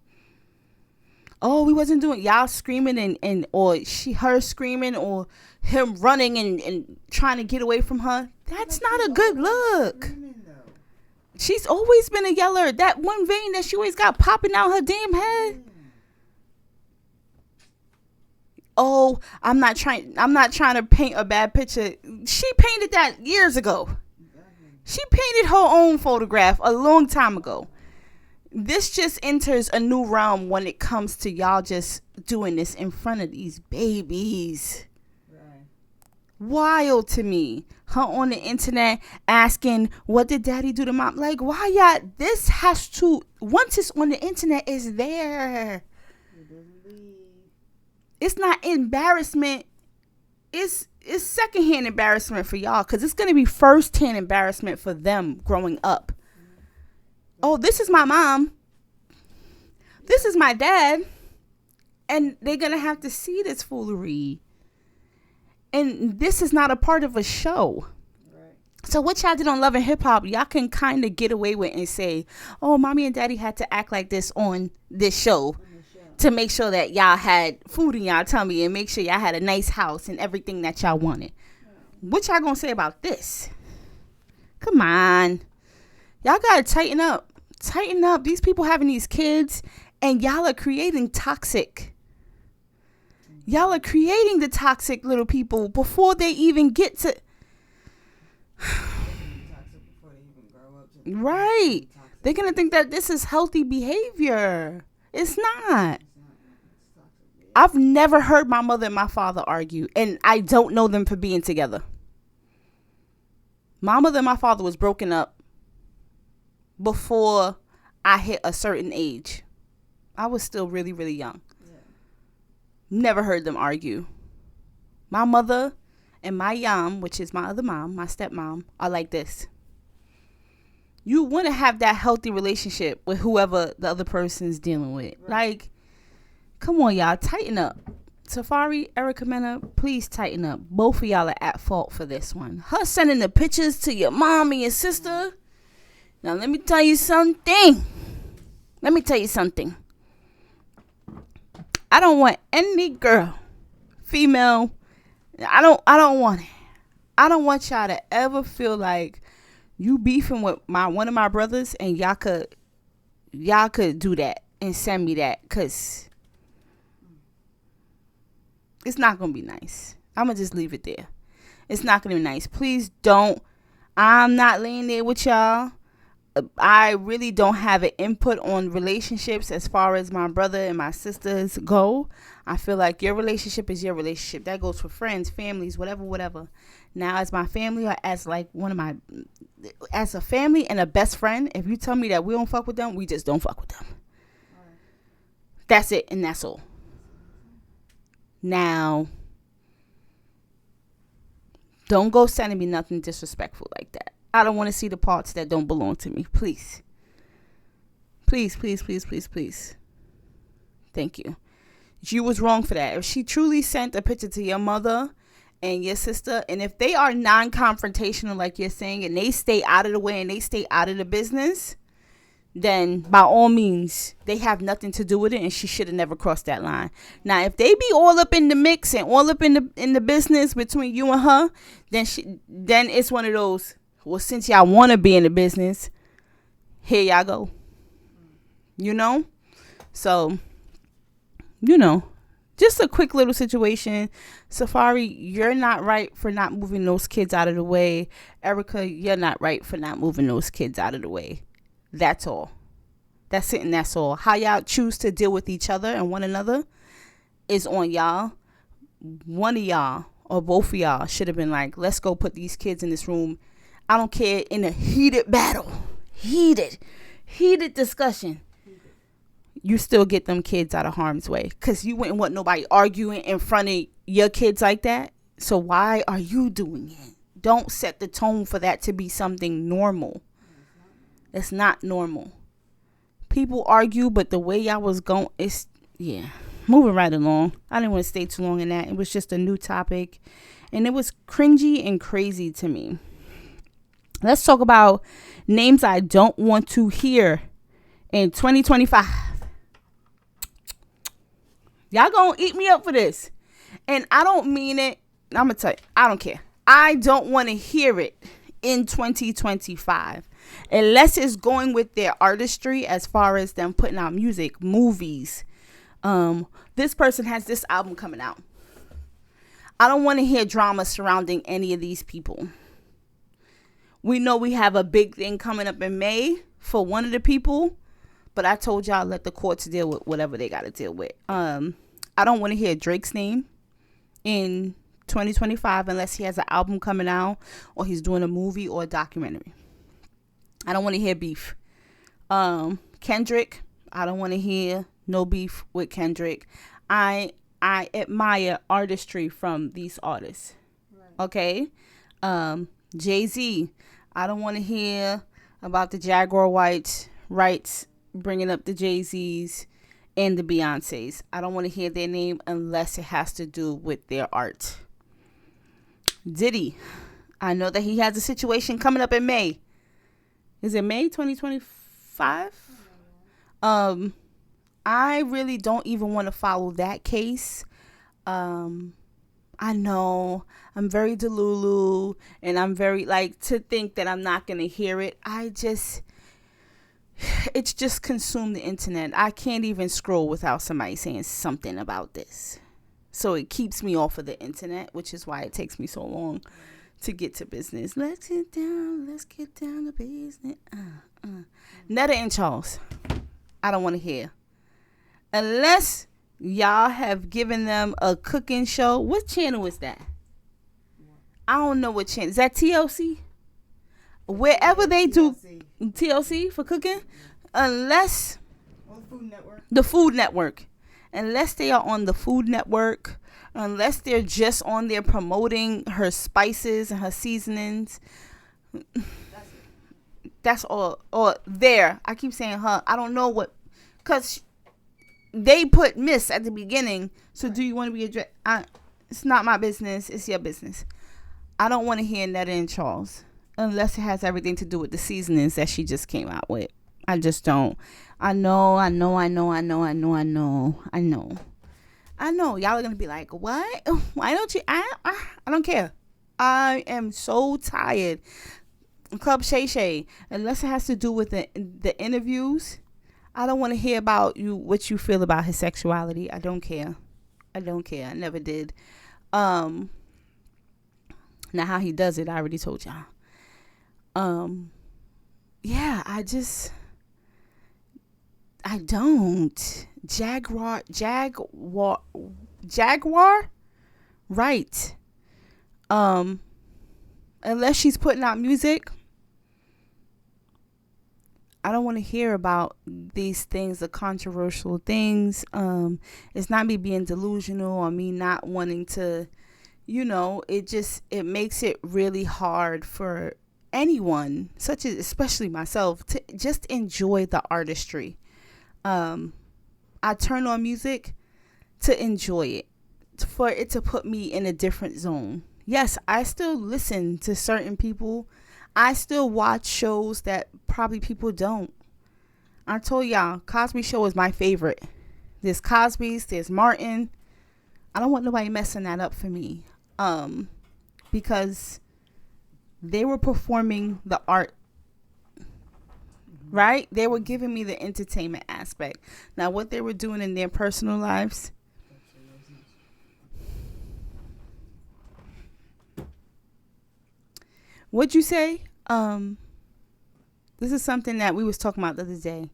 Oh, we wasn't doing, y'all screaming or her screaming or him running and trying to get away from her. That's not a good look. She's always been a yeller. That one vein that she always got popping out her damn head. Oh, I'm not trying to paint a bad picture. She painted that years ago. She painted her own photograph a long time ago. This just enters a new realm when it comes to y'all just doing this in front of these babies. Right. Wild to me. Her on the internet asking, what did daddy do to mom? Like, why y'all? This has to, once it's on the internet, it's there. It doesn't leave. It's not embarrassment. It's secondhand embarrassment for y'all, because it's going to be firsthand embarrassment for them growing up. Oh, this is my mom. This is my dad. And they're going to have to see this foolery. And this is not a part of a show. Right. So what y'all did on Love and Hip Hop, y'all can kind of get away with and say, oh, mommy and daddy had to act like this on this show to make sure that y'all had food in y'all tummy and make sure y'all had a nice house and everything that y'all wanted. What y'all going to say about this? Come on. Y'all got to tighten up. Tighten up. These people having these kids, and y'all are creating toxic. Y'all are creating the toxic little people before they even get to. Right. They're going to think that this is healthy behavior. It's not. I've never heard my mother and my father argue, and I don't know them for being together. My mother and my father was broken up before I hit a certain age. I was still really, really young. Yeah. Never heard them argue. My mother and my yam, which is my other mom, my stepmom, are like this. You want to have that healthy relationship with whoever the other person's dealing with. Right. Like, come on, y'all, tighten up. Safaree, Erica, Mena, please tighten up. Both of y'all are at fault for this one. Her sending the pictures to your mom and your sister. Now, let me tell you something. I don't want any girl, female. I don't want it. I don't want y'all to ever feel like you beefing with one of my brothers and y'all could do that and send me that, because it's not gonna be nice. I'm gonna just leave it there. It's not gonna be nice. Please don't. I'm not laying there with y'all. I really don't have an input on relationships as far as my brother and my sisters go. I feel like your relationship is your relationship. That goes for friends, families, whatever. Now, as my family, or as like as a family and a best friend, if you tell me that we don't fuck with them, we just don't fuck with them. Right. That's it, and that's all. Now, don't go sending me nothing disrespectful like that. I don't want to see the parts that don't belong to me. Please. Please. Thank you. You was wrong for that. If she truly sent a picture to your mother and your sister, and if they are non-confrontational like you're saying, and they stay out of the way and they stay out of the business, then by all means, they have nothing to do with it, and she should have never crossed that line. Now, if they be all up in the mix and all up in the business between you and her, then it's one of those, well, since y'all want to be in the business, here y'all go. So, just a quick little situation. Safaree, you're not right for not moving those kids out of the way. Erica, you're not right for not moving those kids out of the way. That's all. That's it, and that's all. How y'all choose to deal with each other and one another is on y'all. One of y'all or both of y'all should have been like, let's go put these kids in this room. I don't care, in a heated battle, heated discussion, you still get them kids out of harm's way, because you wouldn't want nobody arguing in front of your kids like that. So why are you doing it? Don't set the tone for that to be something normal. It's not normal. People argue, but the way y'all was going, moving right along. I didn't want to stay too long in that. It was just a new topic, and it was cringy and crazy to me. Let's talk about names I don't want to hear in 2025. Y'all gonna eat me up for this. And I don't mean it. I'm gonna tell you, I don't care. I don't want to hear it in 2025. Unless it's going with their artistry as far as them putting out music, movies. This person has this album coming out. I don't want to hear drama surrounding any of these people. We know we have a big thing coming up in May for one of the people, but I told y'all, let the courts deal with whatever they got to deal with. I don't want to hear Drake's name in 2025 unless he has an album coming out or he's doing a movie or a documentary. I don't want to hear beef. Kendrick, I don't want to hear no beef with Kendrick. I admire artistry from these artists. Right. Okay? Jay-Z, I don't want to hear about the Jaguar rights bringing up the Jay-Z's and the Beyoncé's. I don't want to hear their name unless it has to do with their art. Diddy, I know that he has a situation coming up in May. Is it May 2025? I really don't even want to follow that case. I know I'm very delulu and I'm very to think that I'm not going to hear it. It's just consumed the internet. I can't even scroll without somebody saying something about this. So it keeps me off of the internet, which is why it takes me so long to get to business. Let's get down to business. Netta and Charles, I don't want to hear. Unless y'all have given them a cooking show. What channel is that? I don't know what channel. Is that TLC? Wherever they do TLC for cooking. Unless or the Food Network. The Food Network. unless they are on the Food Network, unless they're just on there promoting her spices and her seasonings. That's all. Or there, I keep saying her. I don't know what, because they put Miss at the beginning. So do you want to be a it's not my business. It's your business. I don't want to hear Netta and Charles unless it has everything to do with the seasonings that she just came out with. I just don't. I know. Y'all are going to be like, what? Why don't you? I don't care. I am so tired. Club Shay Shay, unless it has to do with the interviews, I don't want to hear about what you feel about his sexuality. I don't care. I never did. Now how he does it, I already told y'all. Yeah, I don't. Jaguar, right. Unless she's putting out music, I don't want to hear about these things, the controversial things. It's not me being delusional or me not wanting to, it makes it really hard for anyone, such as especially myself, to just enjoy the artistry. I turn on music to enjoy it, for it to put me in a different zone. Yes, I still listen to certain people. I still watch shows that probably people don't. I told y'all, Cosby Show is my favorite. There's Cosby's, there's Martin. I don't want nobody messing that up for me. Because they were performing the art, right? They were giving me the entertainment aspect. Now, what they were doing in their personal lives, what'd you say? This is something that we was talking about the other day.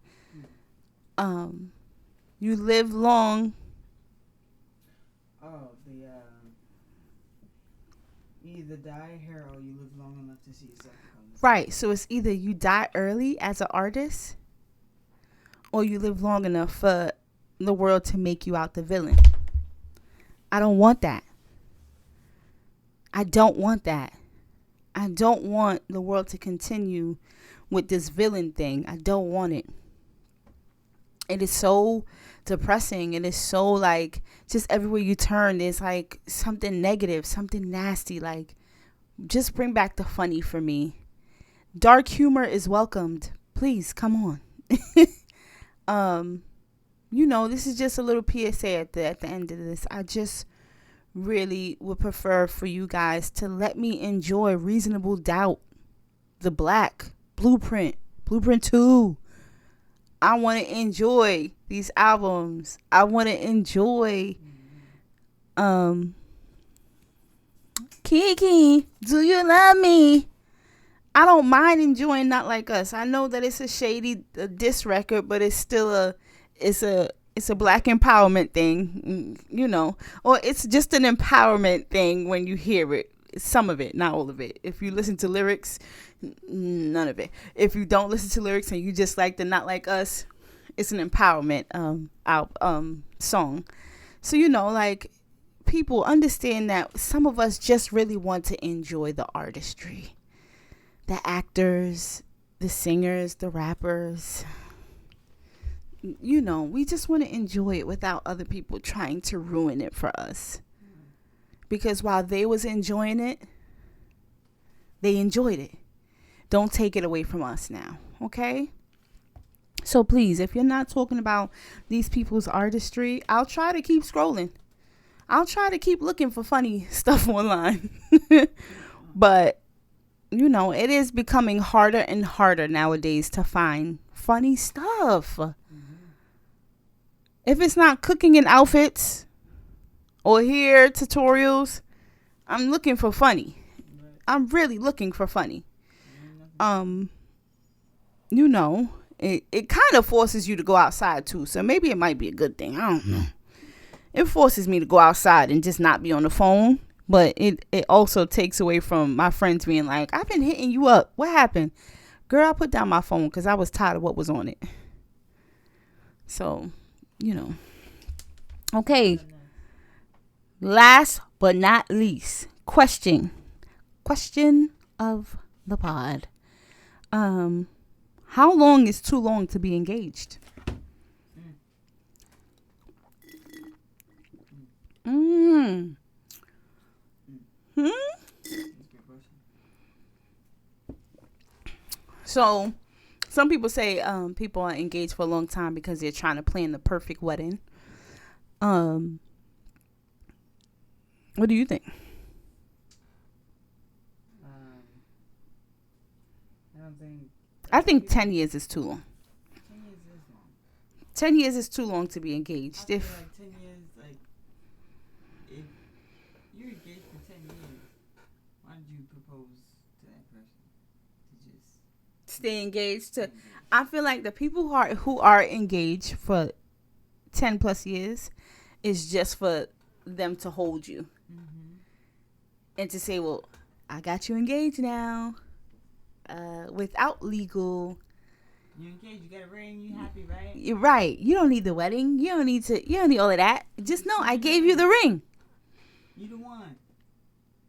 You live long. Oh, you either die here or you live long enough to see yourself become this. Right. So it's either you die early as an artist, or you live long enough for the world to make you out the villain. I don't want that. I don't want the world to continue with this villain thing. I don't want it. It is so depressing. It is so like, just everywhere you turn, there's like something negative, something nasty. Like, just bring back the funny for me. Dark humor is welcomed. Please, come on. This is just a little PSA at the end of this. I just really would prefer for you guys to let me enjoy Reasonable Doubt, The Black, Blueprint 2. I want to enjoy these albums. I want to enjoy Kiki, Do You Love Me? I don't mind enjoying Not Like Us. I know that it's a shady diss record, but it's still it's a black empowerment thing, or it's just an empowerment thing when you hear it. Some of it, not all of it. If you listen to lyrics, none of it. If you don't listen to lyrics and you just like the Not Like Us, it's an empowerment song. So, like, people understand that some of us just really want to enjoy the artistry. The actors, the singers, the rappers. We just want to enjoy it without other people trying to ruin it for us. Because while they was enjoying it, they enjoyed it. Don't take it away from us now, okay? So please, if you're not talking about these people's artistry, I'll try to keep scrolling. I'll try to keep looking for funny stuff online. But, it is becoming harder and harder nowadays to find funny stuff. If it's not cooking in outfits or hair tutorials, I'm looking for funny. I'm really looking for funny. It kind of forces you to go outside too. So maybe it might be a good thing. I don't know. It forces me to go outside and just not be on the phone. But it also takes away from my friends being like, I've been hitting you up. What happened? Girl, I put down my phone because I was tired of what was on it. So, Okay. Last but not least, question of the pod. How long is too long to be engaged? Hmm. So, some people say people are engaged for a long time because they're trying to plan the perfect wedding. What do you think? I don't think. I think 10 years is too long. 10 years is long. 10 years is too long to be engaged. I feel like 10 years, like, if you're engaged for 10 years, why did you propose to that person? To just Stay engaged stay to, engaged? I feel like the people who are engaged for 10 plus years is just for them to hold you and to say, well, I got you engaged now, without legal. You're engaged, you got a ring, you happy, right? You're right. You don't need the wedding. You don't need all of that. Just know I gave you the ring. You the one.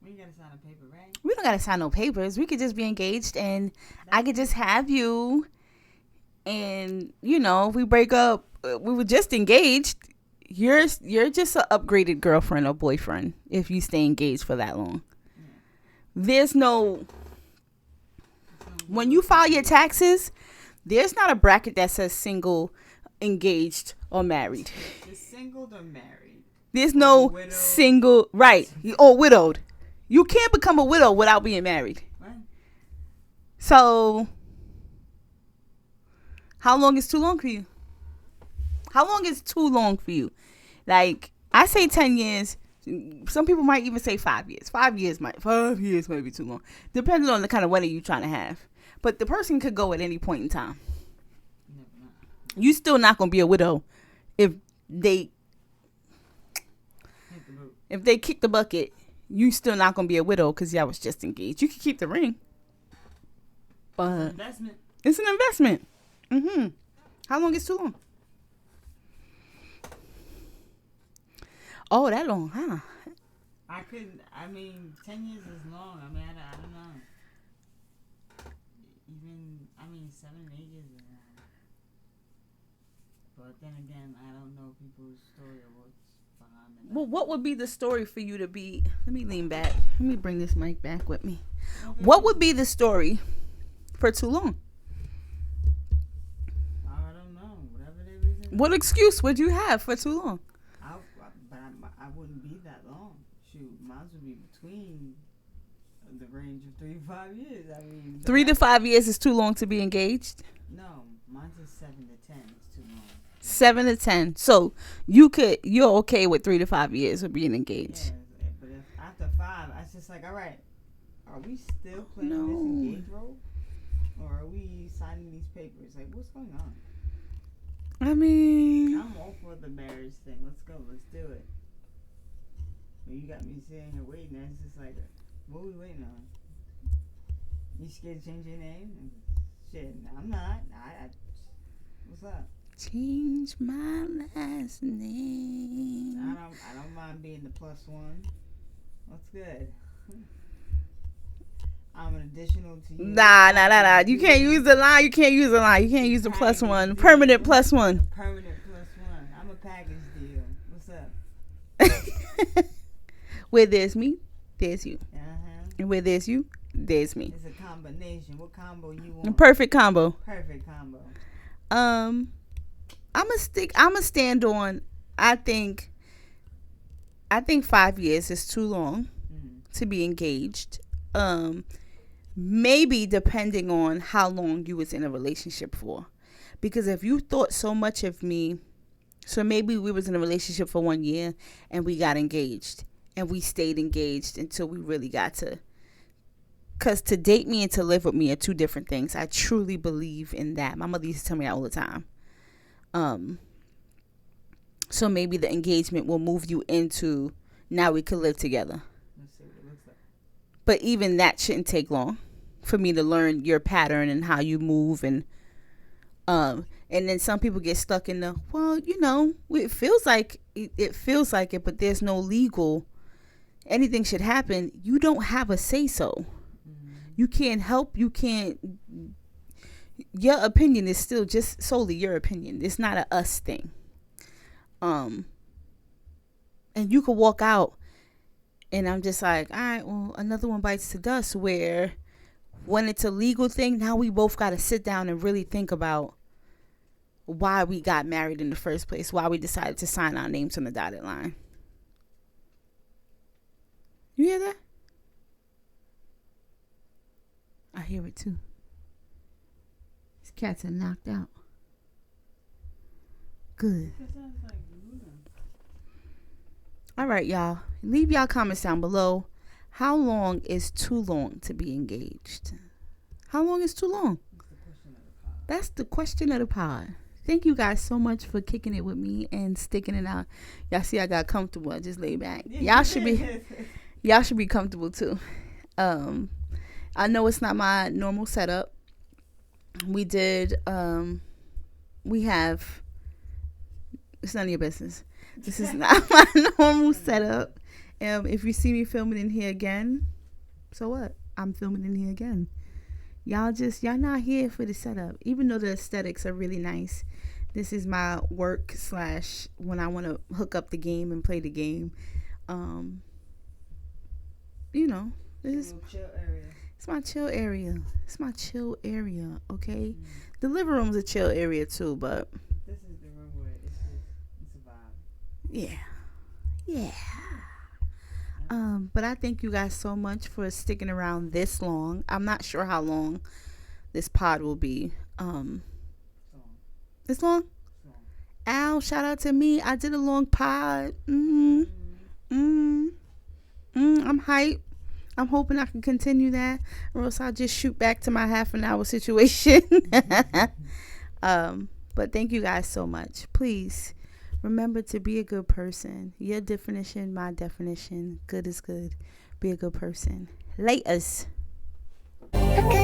We ain't gotta sign a paper, right? We don't gotta sign no papers. We could just be engaged, and I could just have you. And if we break up, we were just engaged. You're just an upgraded girlfriend or boyfriend if you stay engaged for that long. Yeah. There's no. When you file your taxes, there's not a bracket that says single, engaged, or married. Just single or married. There's no widowed. single, right, or widowed. You can't become a widow without being married. Right. So, how long is too long for you? How long is too long for you? Like, I say 10 years. Some people might even say 5 years. 5 years might be too long, depending on the kind of wedding you're trying to have. But the person could go at any point in time. You still not gonna be a widow if they kick the bucket. You still not gonna be a widow because y'all was just engaged. You can keep the ring, but Investment. it's an investment. How long is too long? Oh, that long, huh? I mean, 10 years is long. I mean, I don't know. Even, 7 and 8 years is long. But then again, I don't know people's story or what's behind it. Well, what would be the story for you to be? Let me lean back. Let me bring this mic back with me. What would be the story for too long? I don't know. Whatever the reason. What excuse would you have for too long? I wouldn't be that long. Shoot, mine would be between the range of 3 to 5 years. 3 to 5 years is too long to be engaged. No, mine's is 7 to 10. It's too long. 7 to 10. So you're okay with 3 to 5 years of being engaged. Yeah, but if after 5, I was just like, all right, are we still playing this engaged role, or are we signing these papers? Like, what's going on? I'm all for the marriage thing. Let's go. Let's do it. But you got me sitting here waiting. And it's just like, what are we waiting on? You scared to change your name? Shit, I'm not. What's up? Change my last name. I don't mind being the plus one. What's good? I'm an additional to you. Nah. You can't use the line. You can't use the plus one. Permanent plus one. Permanent plus one. I'm a package deal. What's up? Where there's me, there's you. Uh-huh. And where there's you, there's me. It's a combination. What combo you want? Perfect combo. Perfect combo. I'ma stand on, I think 5 years is too long to be engaged. Maybe depending on how long you was in a relationship for. Because if you thought so much of me, so maybe we was in a relationship for 1 year and we got engaged and we stayed engaged until we really got to, because to date me and to live with me are two different things. I truly believe in that. My mother used to tell me that all the time. So maybe the engagement will move you into, now we could live together. Let's see what it looks like. But even that shouldn't take long for me to learn your pattern and how you move. And And then some people get stuck in the, well, it feels like it, but there's no legal, anything should happen. You don't have a say so. You can't help, your opinion is still just solely your opinion. It's not a us thing. And you could walk out and I'm just like, all right, well, another one bites the dust, where when it's a legal thing, now we both got to sit down and really think about why we got married in the first place, why we decided to sign our names on the dotted line. You hear that? I hear it too. These cats are knocked out. Good. All right, y'all. Leave y'all comments down below. How long is too long to be engaged? How long is too long? That's the question of the pod. Thank you guys so much for kicking it with me and sticking it out. Y'all see I got comfortable. I just lay back. Y'all should be comfortable too. I know it's not my normal setup. It's none of your business. This is not my normal setup. If you see me filming in here again, so what? I'm filming in here again. Y'all not here for the setup. Even though the aesthetics are really nice, this is my work / when I want to hook up the game and play the game. This is chill area. It's my chill area. It's my chill area. Okay, the living room's a chill area too, but this is the room where it's a vibe. Yeah. But I thank you guys so much for sticking around this long. I'm not sure how long this pod will be. This long? Al, shout out to me. I did a long pod. I'm hyped. I'm hoping I can continue that, or else I'll just shoot back to my half an hour situation. But thank you guys so much. Please remember to be a good person. Your definition, my definition. Good is good. Be a good person. Laters. Okay.